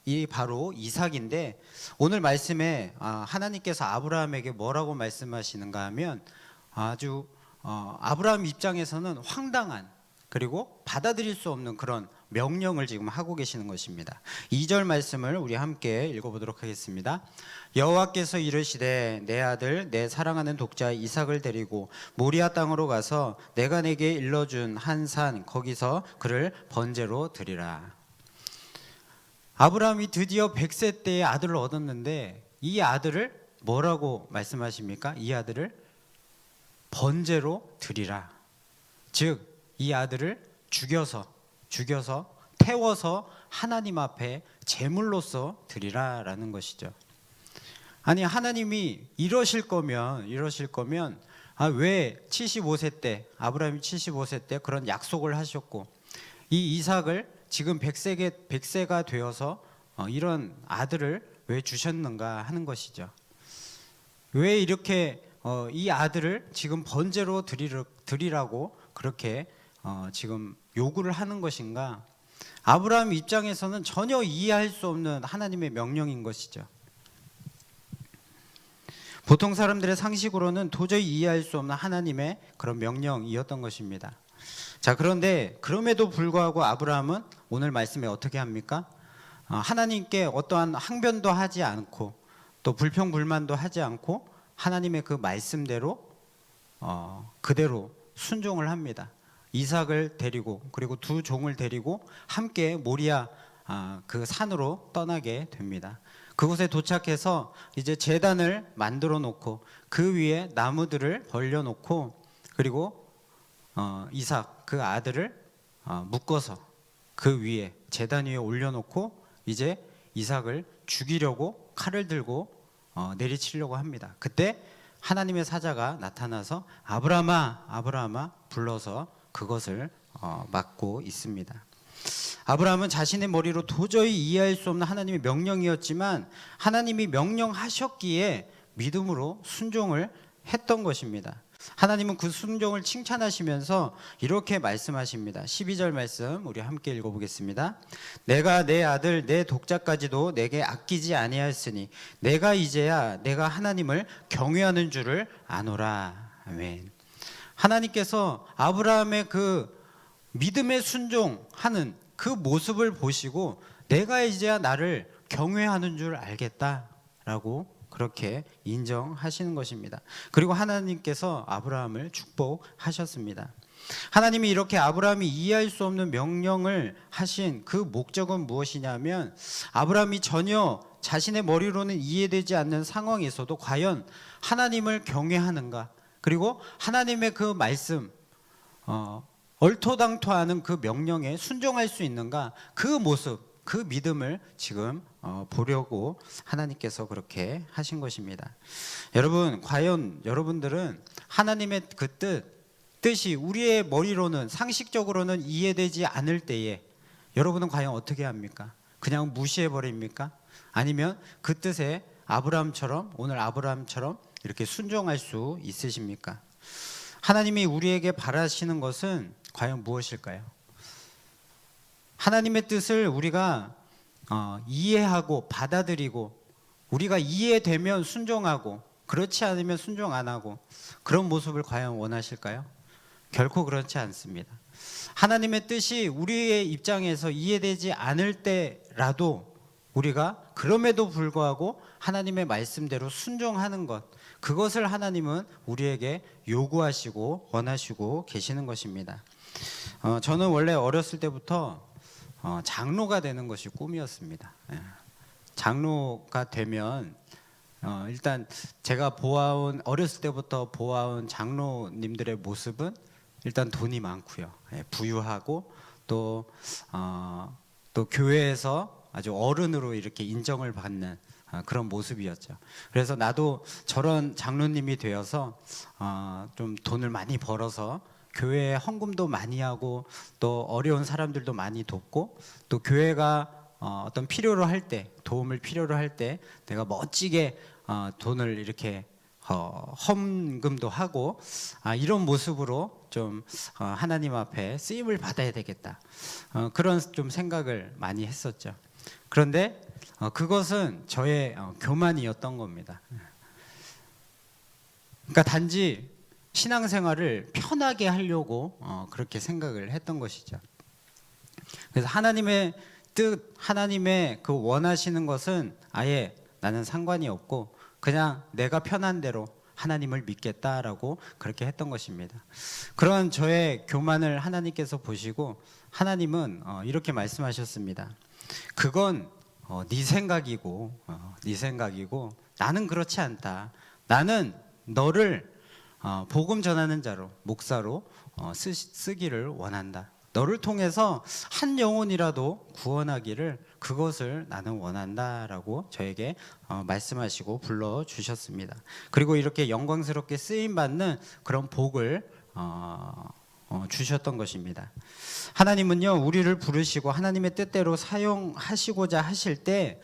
이 바로 이삭인데, 오늘 말씀에 하나님께서 아브라함에게 뭐라고 말씀하시는가 하면 아주 아브라함 입장에서는 황당한, 그리고 받아들일 수 없는 그런 명령을 지금 하고 계시는 것입니다. 2절 말씀을 우리 함께 읽어보도록 하겠습니다. 여호와께서 이르시되 내 아들 내 사랑하는 독자 이삭을 데리고 모리아 땅으로 가서 내가 내게 일러준 한 산 거기서 그를 번제로 드리라. 아브라함이 드디어 100세 때에 아들을 얻었는데 이 아들을 뭐라고 말씀하십니까? 이 아들을 번제로 드리라. 즉 이 아들을 죽여서 태워서 하나님 앞에 제물로서 드리라라는 것이죠. 아니, 하나님이 이러실 거면 왜 75세 때, 아브라함이 75세 때 그런 약속을 하셨고 이 이삭을 지금 100세가 되어서 이런 아들을 왜 주셨는가 하는 것이죠. 왜 이렇게 이 아들을 지금 번제로 드리라고 그렇게 지금 요구를 하는 것인가? 아브라함 입장에서는 전혀 이해할 수 없는 하나님의 명령인 것이죠. 보통 사람들의 상식으로는 도저히 이해할 수 없는 하나님의 그런 명령이었던 것입니다. 자, 그런데 그럼에도 불구하고 아브라함은 오늘 말씀에 어떻게 합니까? 하나님께 어떠한 항변도 하지 않고 또 불평불만도 하지 않고 하나님의 그 말씀대로 그대로 순종을 합니다. 이삭을 데리고 그리고 두 종을 데리고 함께 모리아 그 산으로 떠나게 됩니다. 그곳에 도착해서 이제 제단을 만들어 놓고 그 위에 나무들을 벌려 놓고 그리고 이삭 그 아들을 묶어서 그 위에 제단 위에 올려놓고 이제 이삭을 죽이려고 칼을 들고 내리치려고 합니다. 그때 하나님의 사자가 나타나서 아브라함아 아브라함아 불러서 그것을 막고 있습니다. 아브라함은 자신의 머리로 도저히 이해할 수 없는 하나님의 명령이었지만 하나님이 명령하셨기에 믿음으로 순종을 했던 것입니다. 하나님은 그 순종을 칭찬하시면서 이렇게 말씀하십니다. 12절 말씀 우리 함께 읽어보겠습니다. 내가 내 아들 내 독자까지도 내게 아끼지 아니하였으니 내가 이제야 내가 하나님을 경외하는 줄을 아노라. 아멘. 하나님께서 아브라함의 그 믿음에 순종하는 그 모습을 보시고 내가 이제야 나를 경외하는 줄 알겠다라고 그렇게 인정하시는 것입니다. 그리고 하나님께서 아브라함을 축복하셨습니다. 하나님이 이렇게 아브라함이 이해할 수 없는 명령을 하신 그 목적은 무엇이냐면 아브라함이 전혀 자신의 머리로는 이해되지 않는 상황에서도 과연 하나님을 경외하는가, 그리고 하나님의 그 말씀 얼토당토하는 그 명령에 순종할 수 있는가, 그 모습, 그 믿음을 지금 보려고 하나님께서 그렇게 하신 것입니다. 여러분, 과연 여러분들은 하나님의 그 뜻이 우리의 머리로는 상식적으로는 이해되지 않을 때에 여러분은 과연 어떻게 합니까? 그냥 무시해 버립니까? 아니면 그 뜻에 오늘 아브라함처럼 이렇게 순종할 수 있으십니까? 하나님이 우리에게 바라시는 것은 과연 무엇일까요? 하나님의 뜻을 우리가 이해하고 받아들이고 우리가 이해되면 순종하고 그렇지 않으면 순종 안 하고 그런 모습을 과연 원하실까요? 결코 그렇지 않습니다. 하나님의 뜻이 우리의 입장에서 이해되지 않을 때라도 우리가 그럼에도 불구하고 하나님의 말씀대로 순종하는 것, 그것을 하나님은 우리에게 요구하시고 원하시고 계시는 것입니다. 저는 원래 어렸을 때부터 장로가 되는 것이 꿈이었습니다. 장로가 되면 일단 제가 어렸을 때부터 보아온 장로님들의 모습은 일단 돈이 많고요, 부유하고 또 교회에서 아주 어른으로 이렇게 인정을 받는 그런 모습이었죠. 그래서 나도 저런 장로님이 되어서 좀 돈을 많이 벌어서 교회에 헌금도 많이 하고 또 어려운 사람들도 많이 돕고 또 교회가 어떤 필요로 할 때, 도움을 필요로 할 때 내가 멋지게 돈을 이렇게 헌금도 하고 이런 모습으로 좀 하나님 앞에 쓰임을 받아야 되겠다, 그런 좀 생각을 많이 했었죠. 그런데 그것은 저의 교만이었던 겁니다. 그러니까 단지 신앙생활을 편하게 하려고 그렇게 생각을 했던 것이죠. 그래서 하나님의 뜻, 하나님의 그 원하시는 것은 아예 나는 상관이 없고 그냥 내가 편한 대로 하나님을 믿겠다라고 그렇게 했던 것입니다. 그런 저의 교만을 하나님께서 보시고 하나님은 이렇게 말씀하셨습니다. 그건 네 생각이고 네 생각이고 나는 그렇지 않다. 나는 너를 복음 전하는 자로, 목사로 쓰기를 원한다. 너를 통해서 한 영혼이라도 구원하기를, 그것을 나는 원한다라고 저에게 말씀하시고 불러주셨습니다. 그리고 이렇게 영광스럽게 쓰임받는 그런 복을 주셨던 것입니다. 하나님은요, 우리를 부르시고 하나님의 뜻대로 사용하시고자 하실 때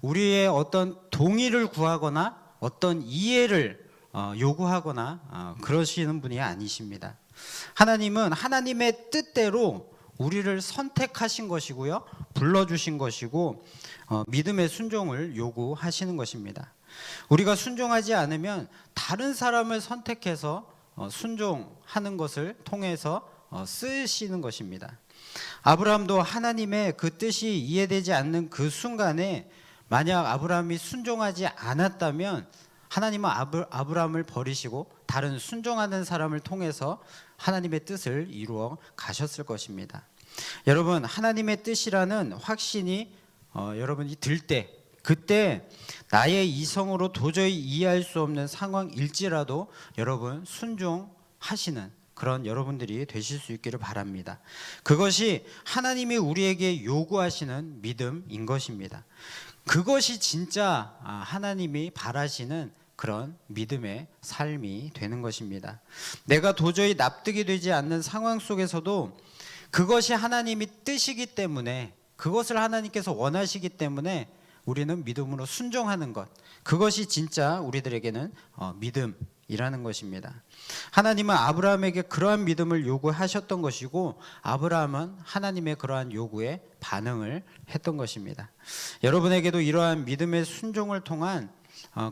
우리의 어떤 동의를 구하거나 어떤 이해를 요구하거나 그러시는 분이 아니십니다. 하나님은 하나님의 뜻대로 우리를 선택하신 것이고요, 불러주신 것이고 믿음의 순종을 요구하시는 것입니다. 우리가 순종하지 않으면 다른 사람을 선택해서 순종하는 것을 통해서 쓰시는 것입니다. 아브라함도 하나님의 그 뜻이 이해되지 않는 그 순간에 만약 아브라함이 순종하지 않았다면 하나님은 아브라함을 버리시고 다른 순종하는 사람을 통해서 하나님의 뜻을 이루어 가셨을 것입니다. 여러분, 하나님의 뜻이라는 확신이 여러분이 들 때, 그때 나의 이성으로 도저히 이해할 수 없는 상황일지라도 여러분 순종하시는 그런 여러분들이 되실 수 있기를 바랍니다. 그것이 하나님이 우리에게 요구하시는 믿음인 것입니다. 그것이 진짜 하나님이 바라시는 그런 믿음의 삶이 되는 것입니다. 내가 도저히 납득이 되지 않는 상황 속에서도 그것이 하나님이 뜻이기 때문에, 그것을 하나님께서 원하시기 때문에 우리는 믿음으로 순종하는 것, 그것이 진짜 우리들에게는 믿음이라는 것입니다. 하나님은 아브라함에게 그러한 믿음을 요구하셨던 것이고 아브라함은 하나님의 그러한 요구에 반응을 했던 것입니다. 여러분에게도 이러한 믿음의 순종을 통한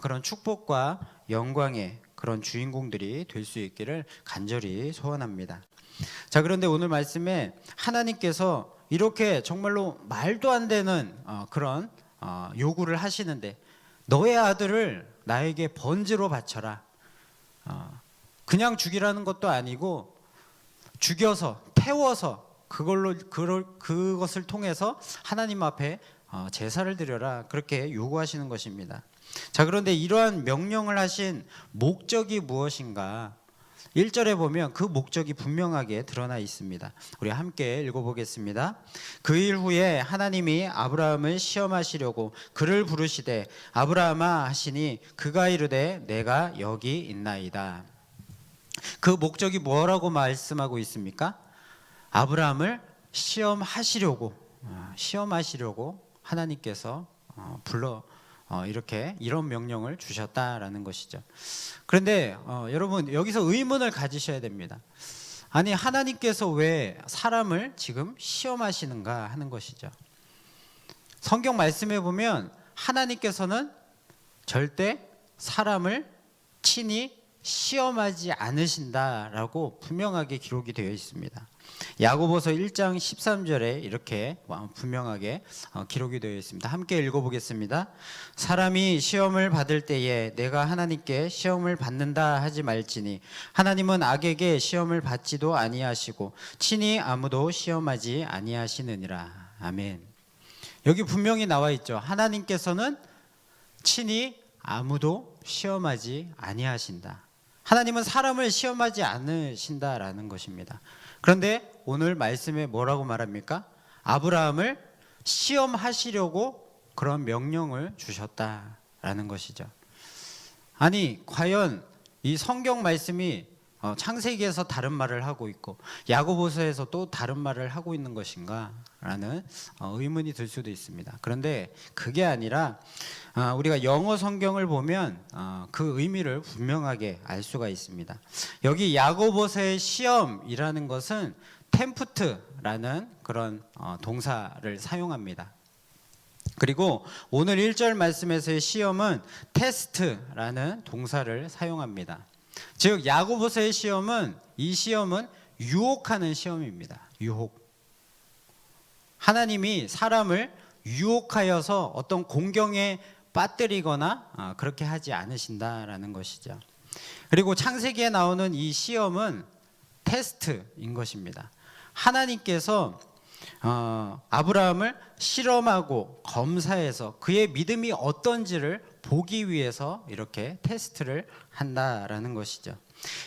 그런 축복과 영광의 그런 주인공들이 될 수 있기를 간절히 소원합니다. 자, 그런데 오늘 말씀에 하나님께서 이렇게 정말로 말도 안 되는 그런 요구를 하시는데, 너의 아들을 나에게 번제로 바쳐라. 그냥 죽이라는 것도 아니고 죽여서 태워서 그것을 통해서 하나님 앞에 제사를 드려라, 그렇게 요구하시는 것입니다. 자, 그런데 이러한 명령을 하신 목적이 무엇인가? 1절에 보면 그 목적이 분명하게 드러나 있습니다. 우리 함께 읽어보겠습니다. 그 일 후에 하나님이 아브라함을 시험하시려고 그를 부르시되 아브라함아 하시니 그가 이르되 내가 여기 있나이다. 그 목적이 뭐라고 말씀하고 있습니까? 아브라함을 시험하시려고 하나님께서 이런 명령을 주셨다라는 것이죠. 그런데 여러분, 여기서 의문을 가지셔야 됩니다. 아니, 하나님께서 왜 사람을 지금 시험하시는가 하는 것이죠. 성경 말씀에 보면 하나님께서는 절대 사람을 친히 시험하지 않으신다라고 분명하게 기록이 되어 있습니다. 야고보서 1장 13절에 이렇게 분명하게 기록이 되어 있습니다. 함께 읽어보겠습니다. 사람이 시험을 받을 때에 내가 하나님께 시험을 받는다 하지 말지니 하나님은 악에게 시험을 받지도 아니하시고 친히 아무도 시험하지 아니하시느니라. 아멘. 여기 분명히 나와 있죠. 하나님께서는 친히 아무도 시험하지 아니하신다. 하나님은 사람을 시험하지 않으신다라는 것입니다. 그런데 오늘 말씀에 뭐라고 말합니까? 아브라함을 시험하시려고 그런 명령을 주셨다라는 것이죠. 아니 과연 이 성경 말씀이 창세기에서 다른 말을 하고 있고 야고보서에서 또 다른 말을 하고 있는 것인가 라는 의문이 들 수도 있습니다. 그런데 그게 아니라 우리가 영어 성경을 보면 그 의미를 분명하게 알 수가 있습니다. 여기 야고보서의 시험이라는 것은 템프트라는 그런 동사를 사용합니다. 그리고 오늘 1절 말씀에서의 시험은 테스트라는 동사를 사용합니다. 즉 야고보서의 시험은 이 시험은 유혹하는 시험입니다. 유혹. 하나님이 사람을 유혹하여서 어떤 공경에 빠뜨리거나 그렇게 하지 않으신다라는 것이죠. 그리고 창세기에 나오는 이 시험은 테스트인 것입니다. 하나님께서 아브라함을 실험하고 검사해서 그의 믿음이 어떤지를 보기 위해서 이렇게 테스트를 한다라는 것이죠.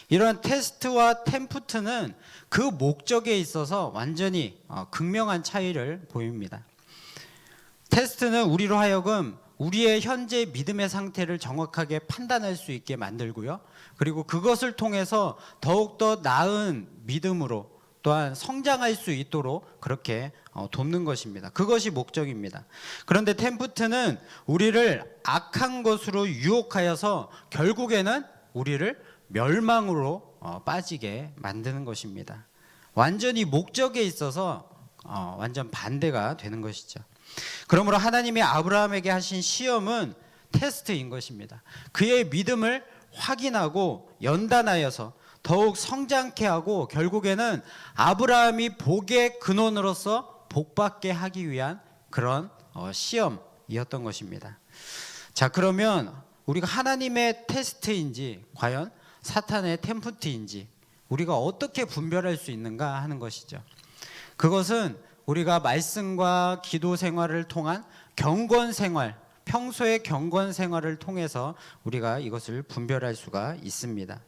이런 테스트와 템프트는 그 목적에 있어서 완전히 극명한 차이를 보입니다. 테스트는 우리로 하여금 우리의 현재 믿음의 상태를 정확하게 판단할 수 있게 만들고요. 그리고 그것을 통해서 더욱더 나은 믿음으로 또한 성장할 수 있도록 그렇게 돕는 것입니다. 그것이 목적입니다. 그런데 템프트는 우리를 악한 것으로 유혹하여서 결국에는 우리를 멸망으로 빠지게 만드는 것입니다. 완전히 목적에 있어서 완전 반대가 되는 것이죠. 그러므로 하나님이 아브라함에게 하신 시험은 테스트인 것입니다. 그의 믿음을 확인하고 연단하여서 더욱 성장케 하고 결국에는 아브라함이 복의 근원으로서 복받게 하기 위한 그런 시험이었던 것입니다. 자, 그러면 우리가 하나님의 테스트인지 과연 사탄의 템프트인지 우리가 어떻게 분별할 수 있는가 하는 것이죠. 그것은 우리가 말씀과 기도 생활을 통한 경건 생활, 평소의 경건 생활을 통해서 우리가 이것을 분별할 수가 있습니다.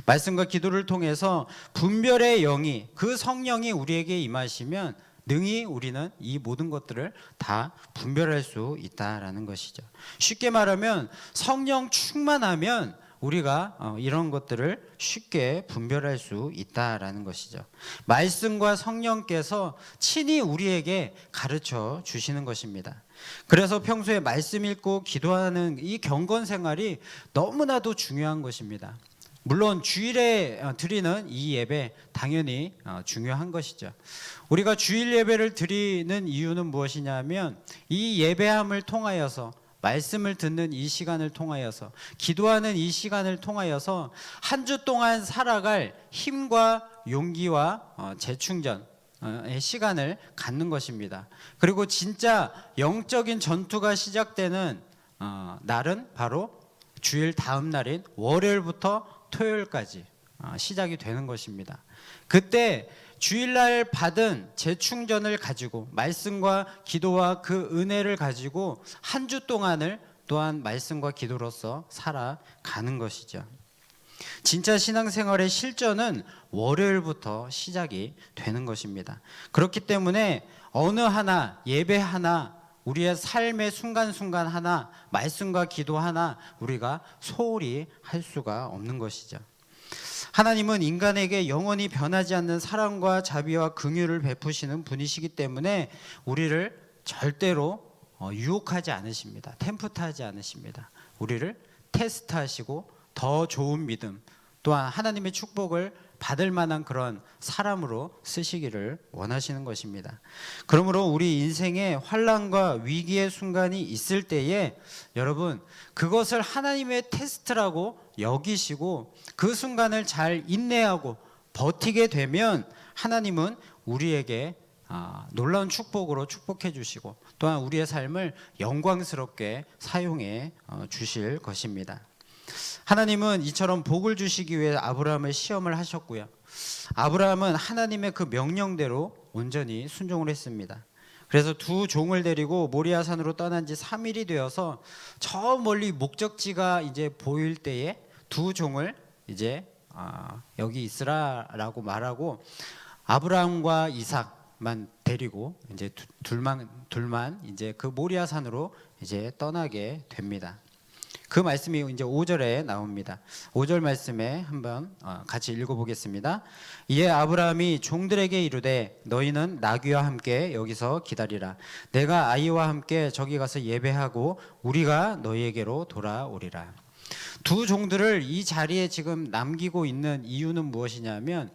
말씀과 기도를 통해서 분별의 영이, 그 성령이 우리에게 임하시면 능히 우리는 이 모든 것들을 다 분별할 수 있다라는 것이죠. 쉽게 말하면 성령 충만하면 우리가 이런 것들을 쉽게 분별할 수 있다라는 것이죠. 말씀과 성령께서 친히 우리에게 가르쳐 주시는 것입니다. 그래서 평소에 말씀 읽고 기도하는 이 경건 생활이 너무나도 중요한 것입니다. 물론 주일에 드리는 이 예배 당연히 중요한 것이죠. 우리가 주일 예배를 드리는 이유는 무엇이냐면 이 예배함을 통하여서 말씀을 듣는 이 시간을 통하여서 기도하는 이 시간을 통하여서 한 주 동안 살아갈 힘과 용기와 재충전의 시간을 갖는 것입니다. 그리고 진짜 영적인 전투가 시작되는 날은 바로 주일 다음 날인 월요일부터 토요일까지 시작이 되는 것입니다. 그때 주일날 받은 재충전을 가지고 말씀과 기도와 그 은혜를 가지고 한 주 동안을 또한 말씀과 기도로서 살아가는 것이죠. 진짜 신앙생활의 실전은 월요일부터 시작이 되는 것입니다. 그렇기 때문에 어느 하나, 예배 하나, 우리의 삶의 순간순간 하나, 말씀과 기도 하나 우리가 소홀히 할 수가 없는 것이죠. 하나님은 인간에게 영원히 변하지 않는 사랑과 자비와 긍휼을 베푸시는 분이시기 때문에 우리를 절대로 유혹하지 않으십니다. 템프트하지 않으십니다. 우리를 테스트하시고 더 좋은 믿음 또한 하나님의 축복을 받을 만한 그런 사람으로 쓰시기를 원하시는 것입니다. 그러므로 우리 인생에 환난과 위기의 순간이 있을 때에 여러분 그것을 하나님의 테스트라고 여기시고 그 순간을 잘 인내하고 버티게 되면 하나님은 우리에게 놀라운 축복으로 축복해 주시고 또한 우리의 삶을 영광스럽게 사용해 주실 것입니다. 하나님은 이처럼 복을 주시기 위해 아브라함을 시험을 하셨고요. 아브라함은 하나님의 그 명령대로 온전히 순종을 했습니다. 그래서 두 종을 데리고 모리아산으로 떠난 지 3일이 되어서 저 멀리 목적지가 이제 보일 때에 두 종을 이제 여기 있으라라고 말하고 아브라함과 이삭 이삭만 데리고 이제 둘만 이제 그 모리아 산으로 이제 떠나게 됩니다. 그 말씀이 이제 5절에 나옵니다. 5절 말씀에 한번 같이 읽어보겠습니다. 이에 아브라함이 종들에게 이르되 너희는 나귀와 함께 여기서 기다리라. 내가 아이와 함께 저기 가서 예배하고 우리가 너희에게로 돌아오리라. 두 종들을 이 자리에 지금 남기고 있는 이유는 무엇이냐면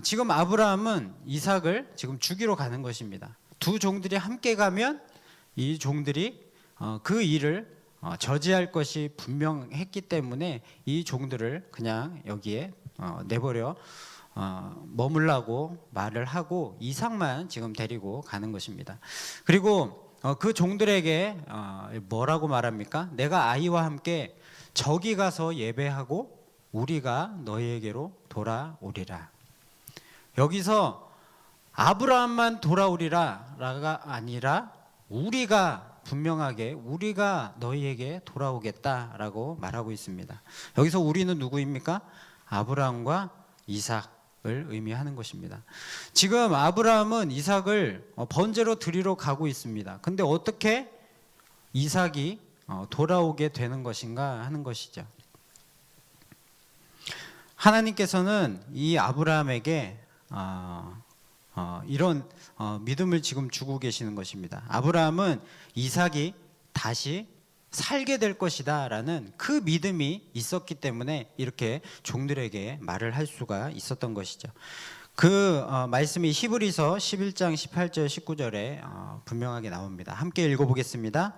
지금 아브라함은 이삭을 지금 죽이러 가는 것입니다. 두 종들이 함께 가면 이 종들이 그 일을 저지할 것이 분명했기 때문에 이 종들을 그냥 여기에 내버려 머물라고 말을 하고 이삭만 지금 데리고 가는 것입니다. 그리고 그 종들에게 뭐라고 말합니까? 내가 아이와 함께 저기 가서 예배하고 우리가 너희에게로 돌아오리라. 여기서 아브라함만 돌아오리라가 아니라 우리가 분명하게 우리가 너희에게 돌아오겠다라고 말하고 있습니다. 여기서 우리는 누구입니까? 아브라함과 이삭을 의미하는 것입니다. 지금 아브라함은 이삭을 번제로 드리러 가고 있습니다. 근데 어떻게 이삭이 돌아오게 되는 것인가 하는 것이죠. 하나님께서는 이 아브라함에게 이런 믿음을 지금 주고 계시는 것입니다. 아브라함은 이삭이 다시 살게 될 것이다 라는 그 믿음이 있었기 때문에 이렇게 종들에게 말을 할 수가 있었던 것이죠. 그 말씀이 히브리서 11장 18절 19절에 분명하게 나옵니다. 함께 읽어보겠습니다.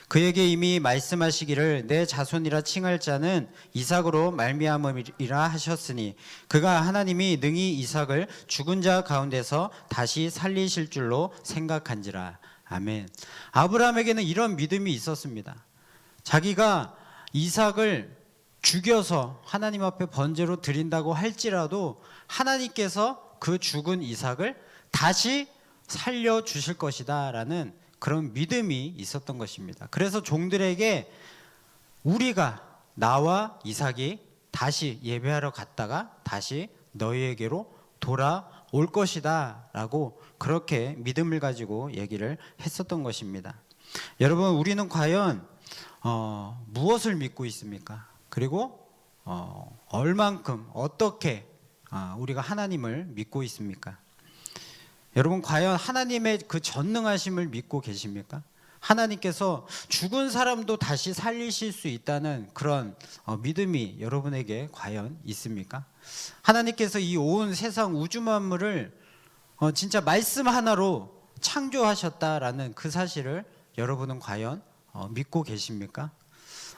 그에게 이미 말씀하시기를 내 자손이라 칭할 자는 이삭으로 말미암음이라 하셨으니 그가 하나님이 능히 이삭을 죽은 자 가운데서 다시 살리실 줄로 생각한지라. 아멘. 아브라함에게는 이런 믿음이 있었습니다. 자기가 이삭을 죽여서 하나님 앞에 번제로 드린다고 할지라도 하나님께서 그 죽은 이삭을 다시 살려주실 것이다 라는 그런 믿음이 있었던 것입니다. 그래서 종들에게 우리가 나와 이삭이 다시 예배하러 갔다가 다시 너희에게로 돌아올 것이다 라고 그렇게 믿음을 가지고 얘기를 했었던 것입니다. 여러분, 우리는 과연 무엇을 믿고 있습니까? 그리고 얼만큼 어떻게 우리가 하나님을 믿고 있습니까? 여러분, 과연 하나님의 그 전능하심을 믿고 계십니까? 하나님께서 죽은 사람도 다시 살리실 수 있다는 그런 믿음이 여러분에게 과연 있습니까? 하나님께서 이 온 세상 우주 만물을 진짜 말씀 하나로 창조하셨다라는 그 사실을 여러분은 과연 믿고 계십니까?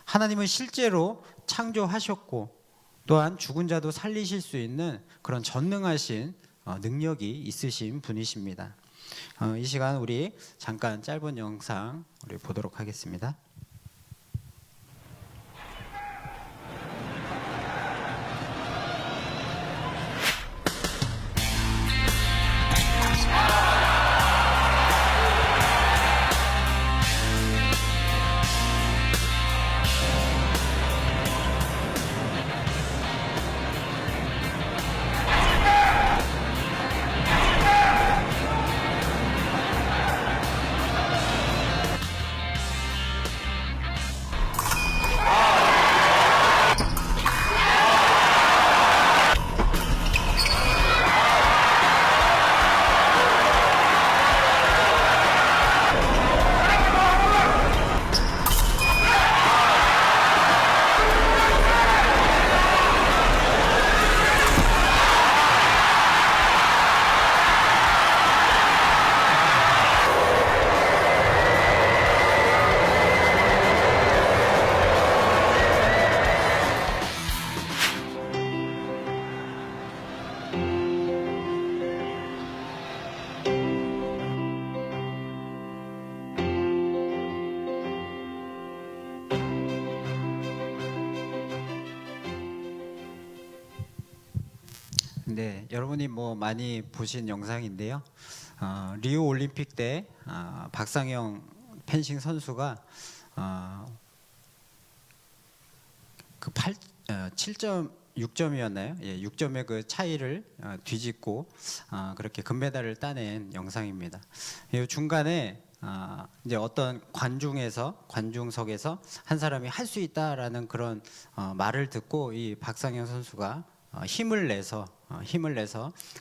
하나님은 실제로 창조하셨고 또한 죽은 자도 살리실 수 있는 그런 전능하신 능력이 있으신 분이십니다. 이 시간 우리 잠깐 짧은 영상 우리 보도록 하겠습니다. 네, 여러분이 뭐 많이 보신 영상인데요. 리우 올림픽 때 박상영 펜싱 선수가 그 7점 6점이었나요? 예, 6점의 그 차이를 뒤집고 그렇게 금메달을 따낸 영상입니다. 이 중간에 이제 어떤 관중석에서 한 사람이 할 수 있다라는 그런 말을 듣고 이 박상현 선수가 힘을 내서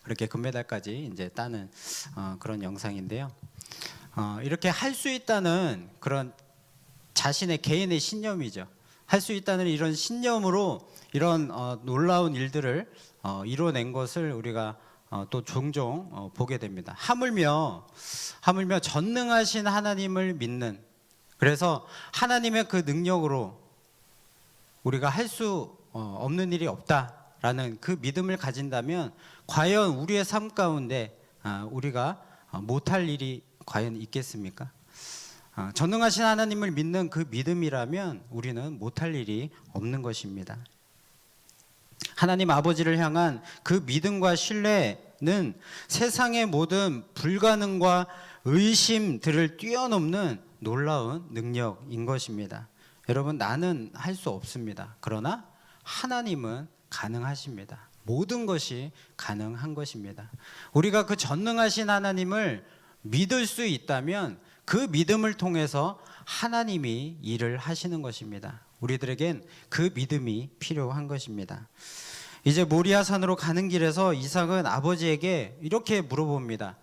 그렇게 금메달까지 이제 따는 그런 영상인데요. 이렇게 할 수 있다는 그런 자신의 개인의 신념이죠. 할 수 있다는 이런 신념으로 이런 놀라운 일들을 이뤄낸 것을 우리가 또 종종 보게 됩니다. 하물며 전능하신 하나님을 믿는, 그래서 하나님의 그 능력으로 우리가 할 수 없는 일이 없다라는 그 믿음을 가진다면 과연 우리의 삶 가운데 우리가 못할 일이 과연 있겠습니까? 전능하신 하나님을 믿는 그 믿음이라면 우리는 못할 일이 없는 것입니다. 하나님 아버지를 향한 그 믿음과 신뢰는 세상의 모든 불가능과 의심들을 뛰어넘는 놀라운 능력인 것입니다. 여러분, 나는 할 수 없습니다. 그러나 하나님은 가능하십니다. 모든 것이 가능한 것입니다. 우리가 그 전능하신 하나님을 믿을 수 있다면 그 믿음을 통해서 하나님이 일을 하시는 것입니다. 우리들에겐 그 믿음이 필요한 것입니다. 이제 모리아산으로 가는 길에서 이삭은 아버지에게 이렇게 물어봅니다.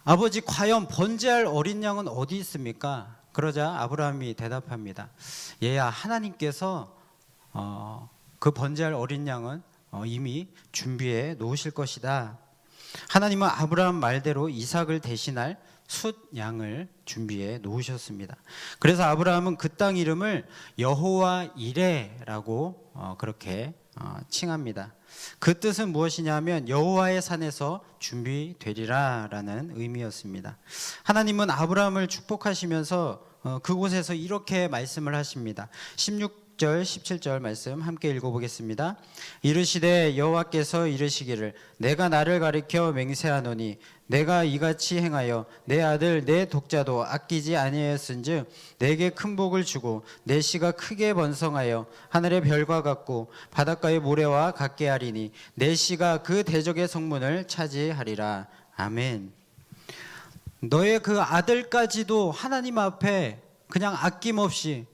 아버지, 과연 번제할 어린 양은 어디 있습니까? 그러자 아브라함이 대답합니다. 얘야, 하나님께서 그 번제할 어린 양은 이미 준비해 놓으실 것이다. 하나님은 아브라함 말대로 이삭을 대신할 숫 양을 준비해 놓으셨습니다. 그래서 아브라함은 그 땅 이름을 여호와 이레라고 그렇게 칭합니다. 그 뜻은 무엇이냐면 여호와의 산에서 준비되리라라는 의미였습니다. 하나님은 아브라함을 축복하시면서 그곳에서 이렇게 말씀을 하십니다. 16절 17절 말씀 함께 읽어보겠습니다. 이르시되 여호와께서 이르시기를 내가 나를 가리켜 맹세하노니 내가 이같이 행하여 내 아들 내 독자도 아끼지 아니하였은즉 내게 큰 복을 주고 내 씨가 크게 번성하여 하늘의 별과 같고 바닷가의 모래와 같게 하리니 내 씨가 그 대적의 성문을 차지하리라. 아멘. 너의 그 아들까지도 하나님 앞에 그냥 아낌없이,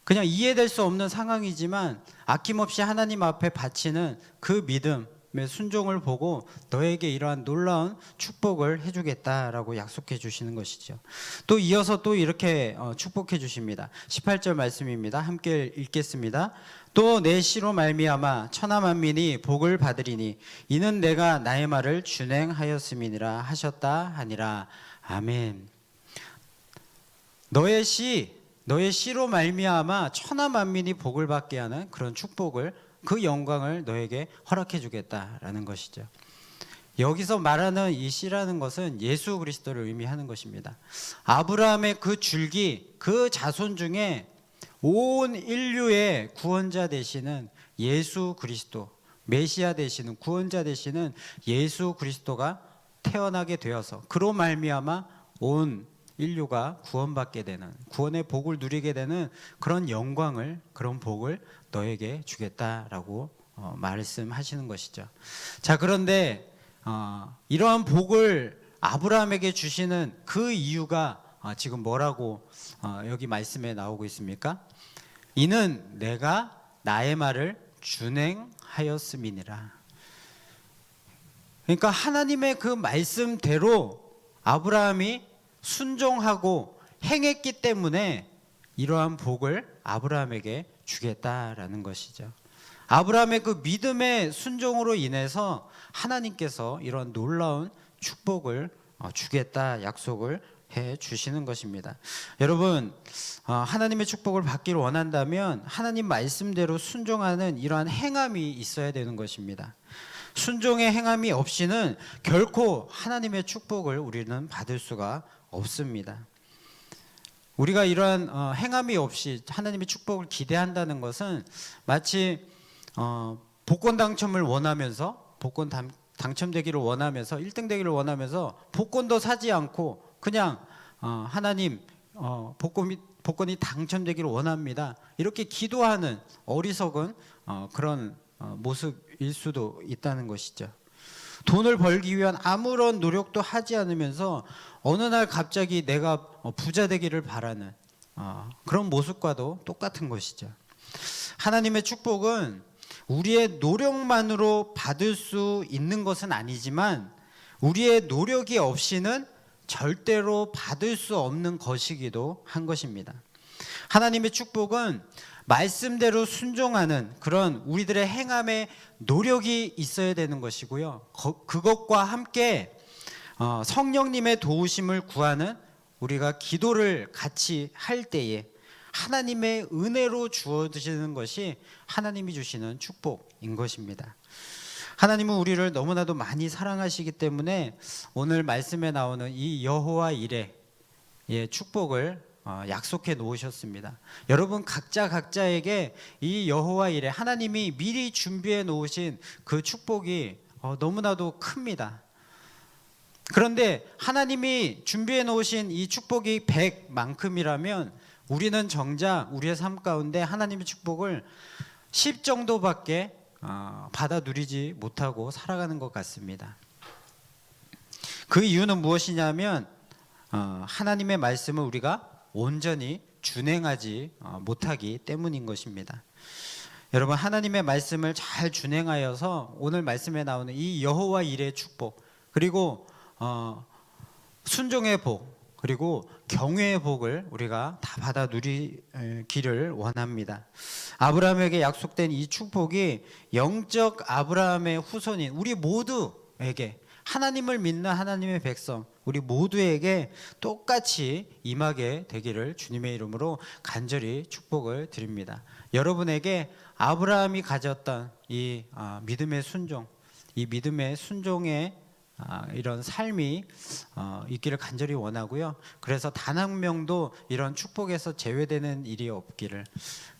그냥 이해될 수 없는 상황이지만 아낌없이 하나님 앞에 바치는 그 믿음의 순종을 보고 너에게 이러한 놀라운 축복을 해주겠다라고 약속해 주시는 것이죠. 또 이어서 또 이렇게 축복해 주십니다. 18절 말씀입니다. 함께 읽겠습니다. 또 내 씨로 말미암아 천하 만민이 복을 받으리니 이는 내가 나의 말을 준행하였음이니라 하셨다 하니라. 아멘. 너의 씨로 말미암아 천하 만민이 복을 받게 하는 그런 축복을, 그 영광을 너에게 허락해 주겠다라는 것이죠. 여기서 말하는 이 씨라는 것은 예수 그리스도를 의미하는 것입니다. 아브라함의 그 줄기, 그 자손 중에 온 인류의 구원자 되시는 예수 그리스도, 메시아 되시는, 구원자 되시는 예수 그리스도가 태어나게 되어서 그로 말미암아 온 인류가 구원받게 되는, 구원의 복을 누리게 되는 그런 영광을, 그런 복을 너에게 주겠다라고 말씀하시는 것이죠. 자, 그런데 이러한 복을 아브라함에게 주시는 그 이유가 지금 뭐라고 여기 말씀에 나오고 있습니까? 이는 내가 나의 말을 준행하였음이니라. 그러니까 하나님의 그 말씀대로 아브라함이 순종하고 행했기 때문에 이러한 복을 아브라함에게 주겠다라는 것이죠. 아브라함의 그 믿음의 순종으로 인해서 하나님께서 이런 놀라운 축복을 주겠다 약속을 해 주시는 것입니다. 여러분, 하나님의 축복을 받기를 원한다면 하나님 말씀대로 순종하는 이러한 행함이 있어야 되는 것입니다. 순종의 행함이 없이는 결코 하나님의 축복을 우리는 받을 수가 없습니다. 우리가 이러한 행함이 없이 하나님의 축복을 기대한다는 것은 마치 복권 당첨을 원하면서, 복권 당첨되기를 원하면서, 1등 되기를 원하면서 복권도 사지 않고 그냥 하나님 복권이 당첨되기를 원합니다, 이렇게 기도하는 어리석은 그런 모습일 수도 있다는 것이죠. 돈을 벌기 위한 아무런 노력도 하지 않으면서 어느 날 갑자기 내가 부자 되기를 바라는 그런 모습과도 똑같은 것이죠. 하나님의 축복은 우리의 노력만으로 받을 수 있는 것은 아니지만 우리의 노력이 없이는 절대로 받을 수 없는 것이기도 한 것입니다. 하나님의 축복은 말씀대로 순종하는 그런 우리들의 행함에 노력이 있어야 되는 것이고요. 그것과 함께 성령님의 도우심을 구하는 우리가 기도를 같이 할 때에 하나님의 은혜로 주어지는 것이 하나님이 주시는 축복인 것입니다. 하나님은 우리를 너무나도 많이 사랑하시기 때문에 오늘 말씀에 나오는 이 여호와 이레의 축복을 약속해 놓으셨습니다. 여러분 각자에게 이 여호와 이레 하나님이 미리 준비해 놓으신 그 축복이 너무나도 큽니다. 그런데 하나님이 준비해 놓으신 이 축복이 100만큼이라면 우리는 정작 우리의 삶 가운데 하나님의 축복을 10 정도밖에 받아 누리지 못하고 살아가는 것 같습니다. 그 이유는 무엇이냐면 하나님의 말씀을 우리가 온전히 준행하지 못하기 때문인 것입니다. 여러분 하나님의 말씀을 잘 준행하여서 오늘 말씀에 나오는 이 여호와 이레의 축복 그리고 순종의 복 그리고 경외의 복을 우리가 다 받아 누리기를 원합니다. 아브라함에게 약속된 이 축복이 영적 아브라함의 후손인 우리 모두에게 하나님을 믿는 하나님의 백성 우리 모두에게 똑같이 임하게 되기를 주님의 이름으로 간절히 축복을 드립니다. 여러분에게 아브라함이 가졌던 이 믿음의 순종, 이 믿음의 순종의 이런 삶이 있기를 간절히 원하고요. 그래서 단 한 명도 이런 축복에서 제외되는 일이 없기를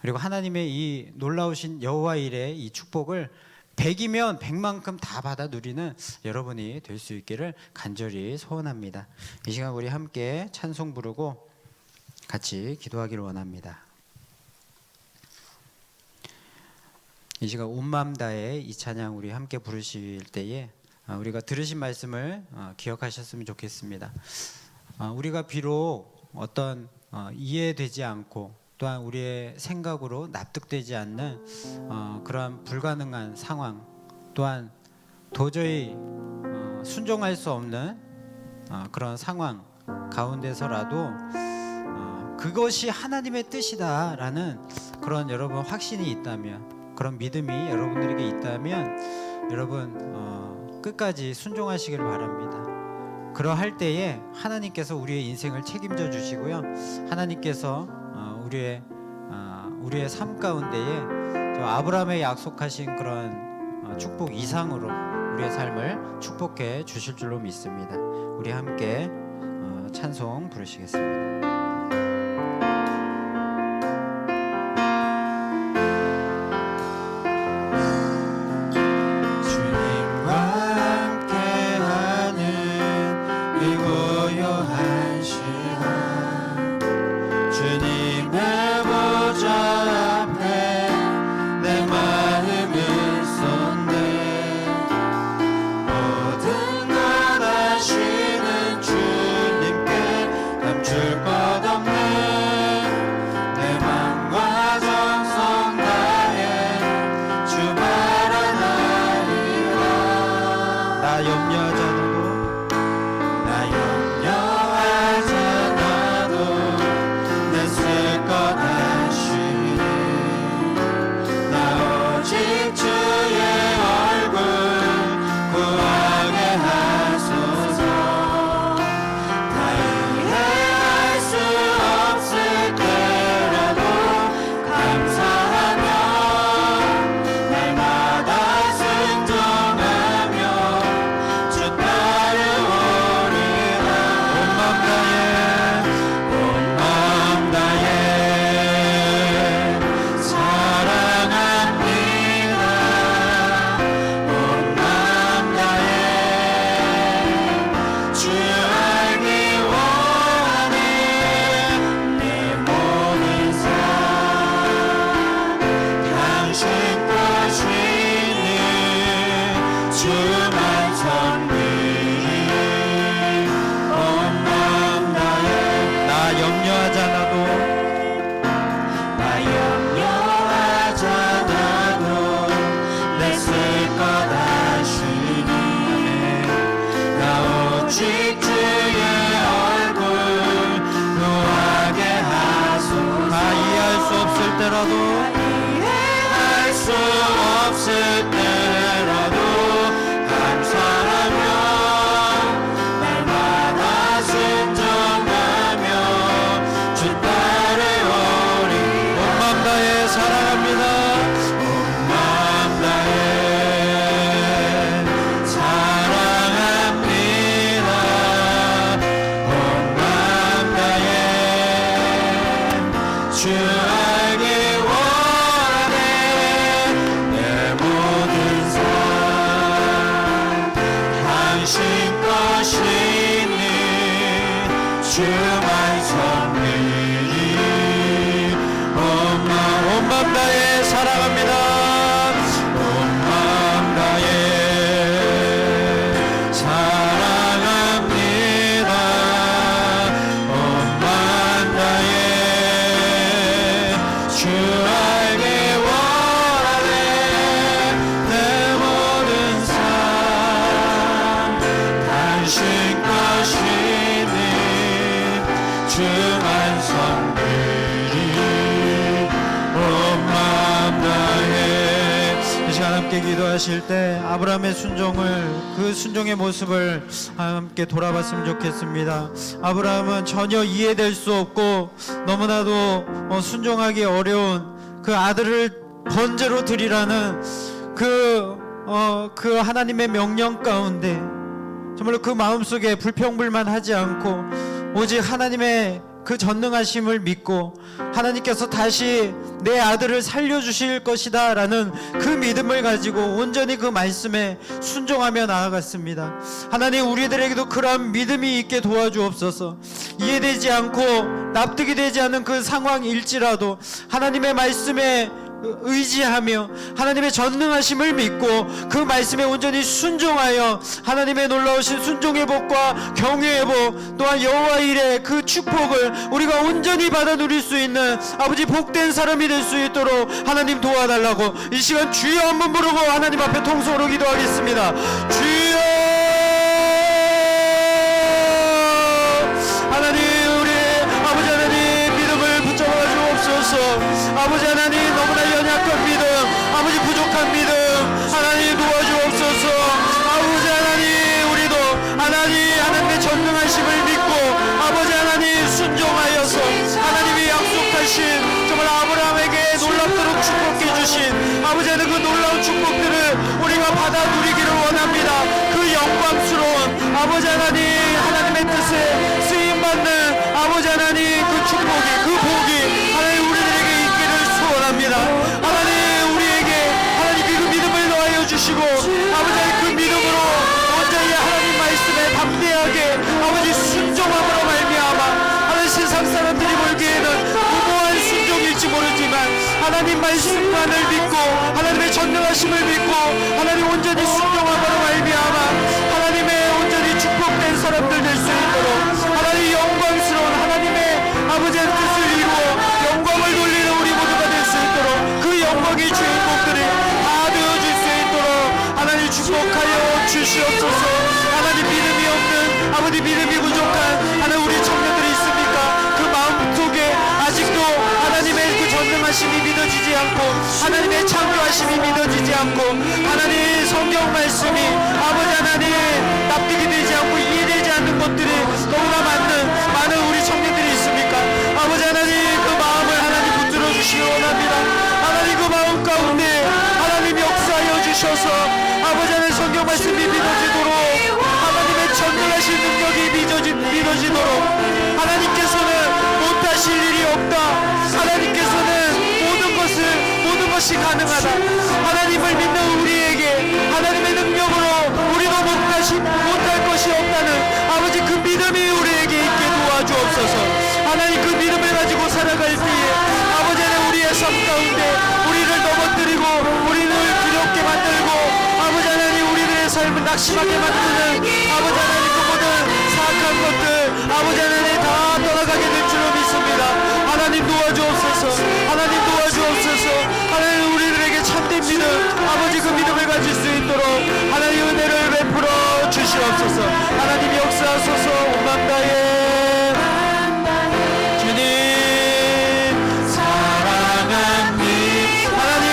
그리고 하나님의 이 놀라우신 여호와 이레의 이 축복을 100이면 100만큼 다 받아 누리는 여러분이 될 수 있기를 간절히 소원합니다. 이 시간 우리 함께 찬송 부르고 같이 기도하기를 원합니다. 이 시간 온 마음 다해 이 찬양 우리 함께 부르실 때에 우리가 들으신 말씀을 기억하셨으면 좋겠습니다. 우리가 비록 어떤 이해되지 않고 또한 우리의 생각으로 납득되지 않는 그러한 불가능한 상황 또한 도저히 순종할 수 없는 그런 상황 가운데서라도 그것이 하나님의 뜻이다라는 그런 여러분 확신이 있다면 그런 믿음이 여러분들에게 있다면 여러분 끝까지 순종하시길 바랍니다. 그러할 때에 하나님께서 우리의 인생을 책임져 주시고요. 하나님께서 우리의 삶 가운데에 아브라함의 약속하신 그런 축복 이상으로 우리의 삶을 축복해 주실 줄로 믿습니다. 우리 함께 찬송 부르시겠습니다.
수 때라도 감사하며 날마다 순종하며 주 따르오리. 온 맘 다해 사랑합니다. 온 맘 다해 사랑합니다. 온 맘 다해 주 알기 원하네. 내 모든 삶 당신 것이니 주만 섬기리. 온 맘 다해 사랑합니다. 온 맘 다해 사랑합니다. 온 맘 다해 주 알기 원하네. 내 모든 삶 당신 것이니 주만 섬기리. 온 맘 다해. 이 시간 함께 기도하실 때 아브라함의 순종을, 그 순종의 모습을 함께 돌아봤으면 좋겠습니다. 아브라함은 전혀 이해될 수 없고 너무나도 순종하기 어려운 그 아들을 번제로 드리라는 그 하나님의 명령 가운데 정말로 그 마음속에 불평불만하지 않고 오직 하나님의 그 전능하심을 믿고 하나님께서 다시 내 아들을 살려주실 것이다 라는 그 믿음을 가지고 온전히 그 말씀에 순종하며 나아갔습니다. 하나님, 우리들에게도 그러한 믿음이 있게 도와주옵소서. 이해되지 않고 납득이 되지 않는 그 상황일지라도 하나님의 말씀에 의지하며 하나님의 전능하심을 믿고 그 말씀에 온전히 순종하여 하나님의 놀라우신 순종의 복과 경외의 복, 또한 여호와 일의 그 축복을 우리가 온전히 받아 누릴 수 있는 아버지 복된 사람이 될 수 있도록 하나님 도와달라고 이 시간 주여 한번 부르고 하나님 앞에 통성으로 기도하겠습니다. 주여, 하나님, 우리 아버지 하나님 믿음을 붙잡아 주옵소서. 아버지 하나님, 너무나 연약한 믿음, 아버지 부족한 믿음 하나님 도와주옵소서. 아버지 하나님, 우리도 하나님의 전능하심을 믿고 아버지 하나님 순종하여서 하나님이 약속하신 정말 아브라함에게 놀랍도록 축복해 주신 아버지 하나님 그 놀라운 축복들을 우리가 받아 누리기를 원합니다. 그 영광스러운 아버지 하나님의 뜻에 쓰임받는 아버지 하나님 그 축복이, 그 복이 하나님 우리들에게 있기를 소원합니다. 하나님, 우리에게 하나님 그 믿음을 더하여 주시고 아버지 그 믿음으로 온전히 하나님 말씀에 담대하게 아버지 순종함으로 말미암아 하나님 세상 사람들이 보기에는 무모한 순종일지 모르지만 하나님 말씀만을 믿고 하나님의 전능하심을 믿고 하나님 온전히 순종함으로 말미암아 하나님의 온전히 축복된 사람들 될 수 있도록 하나님 영광스러운 하나님의 아버지의 뜻을 이루어 영광을 돌리는 우리 모두가 될 수 있도록 그 영광의 주인공들이 다 되어질 수 있도록 하나님 축복하여 주시옵소서. 하나님, 믿음이 없는 아버지, 믿음이 부족한 하나님 우리 청년들이 있습니까? 그 마음속에 아직도 하나님의 그 전능하심이 믿어지지 않고 하나님의 창조하심이 믿어지지 않고 하나님 성경 말씀이 아버지 하나님 납득이 되지 않고 이해되지 않는 것들이 너무나 많은 우리 청년들이 있습니까? 아버지 하나님, 그 마음을 하나님 붙들어 주시기 원합니다. 하나님, 그 마음 가운데 하나님 역사하여 주셔서 아버지 하나님 성경 말씀이 믿어지도록 하나님의 전능하신 능력이 믿어지도록 하나님께서는 못하실 일이 없다. 하나님께서는 모든 것이 가능하다. 하나님을 믿는 우리에게 하나님의 능력으로 우리도 못할 것이 없다는 아버지 그 믿음이 우리에게 있게 도와주옵소서. 하나님, 그 믿음을 가지고 살아갈 때에 아버지 하나님 우리의 삶 가운데 우리를 넘어뜨리고 우리를 두렵게 만들고 아버지 하나님 우리들의 삶을 낙심하게 만드는 아버지 하나님 그 모든 사악한 것들 아버지 하나님 다 떠나가게 될 줄로 믿습니다. 하나님 도와주옵소서. 하나님 도와주옵소서. 하나님, 우리들에게 참된 믿음 아버지 그 믿음을 가질 수 있도록 하나님 은혜를 베풀어 주시옵소서. 하나님 역사하소서. 온 맘 다해 주님 사랑합니다. 하나님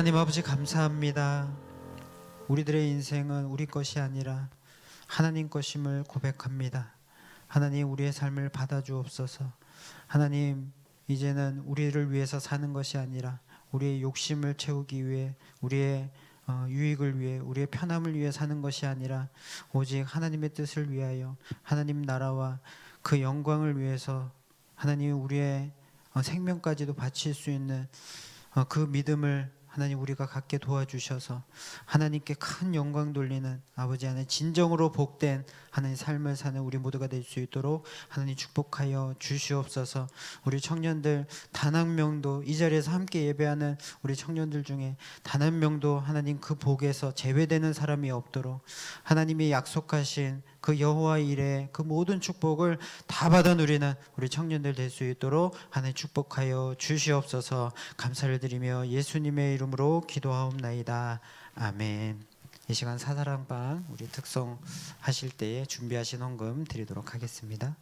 하나님 아버지 감사합니다. 우리들의 인생은 우리 것이 아니라 하나님 것임을 고백합니다. 하나님 우리의 삶을 받아주옵소서. 하나님 이제는 우리를 위해서 사는 것이 아니라 우리의 욕심을 채우기 위해 우리의 유익을 위해 우리의 편함을 위해 사는 것이 아니라 오직 하나님의 뜻을 위하여 하나님 나라와 그 영광을 위해서 하나님 우리의 생명까지도 바칠 수 있는 그 믿음을 하나님 우리가 갖게 도와주셔서 하나님께 큰 영광 돌리는 아버지 하나님 진정으로 복된 하나님 삶을 사는 우리 모두가 될 수 있도록 하나님 축복하여 주시옵소서. 우리 청년들 단 한 명도 이 자리에서 함께 예배하는 우리 청년들 중에 단 한 명도 하나님 그 복에서 제외되는 사람이 없도록 하나님이 약속하신 그 여호와 일에 그 모든 축복을 다 받아 누리는 우리 청년들 될 수 있도록 하나님 축복하여 주시옵소서. 감사를 드리며 예수님의 이름으로 기도하옵나이다. 아멘. 이 시간 사사랑방 우리 특송하실 때에 준비하신 헌금 드리도록 하겠습니다.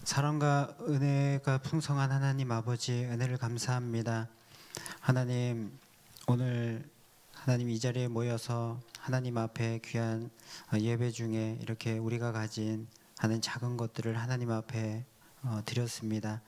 사랑과 은혜가 풍성한 하나님 아버지 은혜를 감사합니다. 하나님 오늘 하나님 이 자리에 모여서 하나님 앞에 귀한 예배 중에 이렇게 우리가 가진 하는 작은 것들을 하나님 앞에 드렸습니다.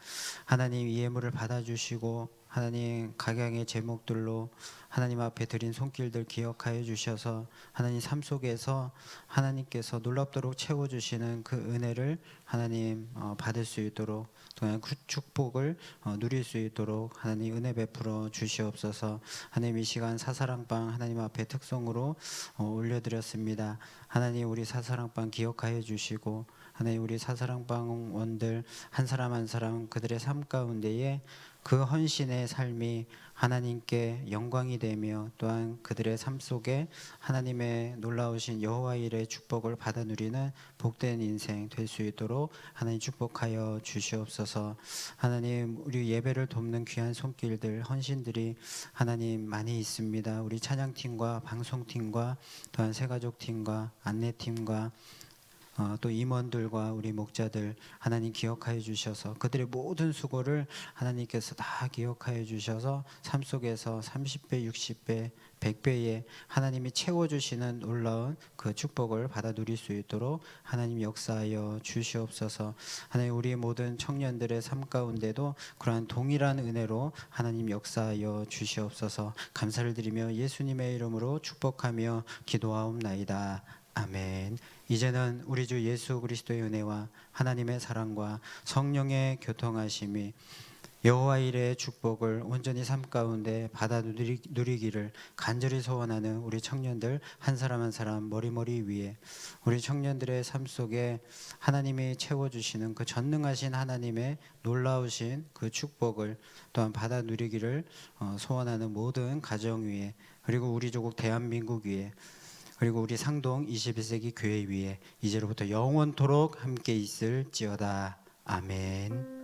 하나님 이 예물을 받아주시고 하나님 각양의 제목들로 하나님 앞에 드린 손길들 기억하여 주셔서 하나님 삶 속에서 하나님께서 놀랍도록 채워주시는 그 은혜를 하나님 받을 수 있도록 또한 그 축복을 누릴 수 있도록 하나님 은혜 베풀어 주시옵소서. 하나님 이 시간 사사랑방 하나님 앞에 특송으로 올려드렸습니다. 하나님 우리 사사랑방 기억하여 주시고 하나님 우리 사사랑방원들 한 사람 한 사람 그들의 삶 가운데에 그 헌신의 삶이 하나님께 영광이 되며 또한 그들의 삶 속에 하나님의 놀라우신 여호와 일의 축복을 받아 누리는 복된 인생 될 수 있도록 하나님 축복하여 주시옵소서. 하나님 우리 예배를 돕는 귀한 손길들 헌신들이 하나님 많이 있습니다. 우리 찬양팀과 방송팀과 또한 새가족팀과 안내팀과 또 임원들과 우리 목자들 하나님 기억하여 주셔서 그들의 모든 수고를 하나님께서 다 기억하여 주셔서 삶 속에서 30배, 60배, 100배의 하나님이 채워주시는 놀라운 그 축복을 받아 누릴 수 있도록 하나님 역사하여 주시옵소서. 하나님 우리 모든 청년들의 삶 가운데도 그러한 동일한 은혜로 하나님 역사하여 주시옵소서. 감사를 드리며 예수님의 이름으로 축복하며 기도하옵나이다. 아멘. 이제는 우리 주 예수 그리스도의 은혜와 하나님의 사랑과 성령의 교통하심이 여호와 일의 축복을 온전히 삶 가운데 받아 누리기를 간절히 소원하는 우리 청년들 한 사람 한 사람 머리머리 위에 우리 청년들의 삶 속에 하나님이 채워주시는 그 전능하신 하나님의 놀라우신 그 축복을 또한 받아 누리기를 소원하는 모든 가정 위에 그리고 우리 조국 대한민국 위에 그리고 우리 상동 21세기 교회 위에 이제로부터 영원토록 함께 있을지어다. 아멘.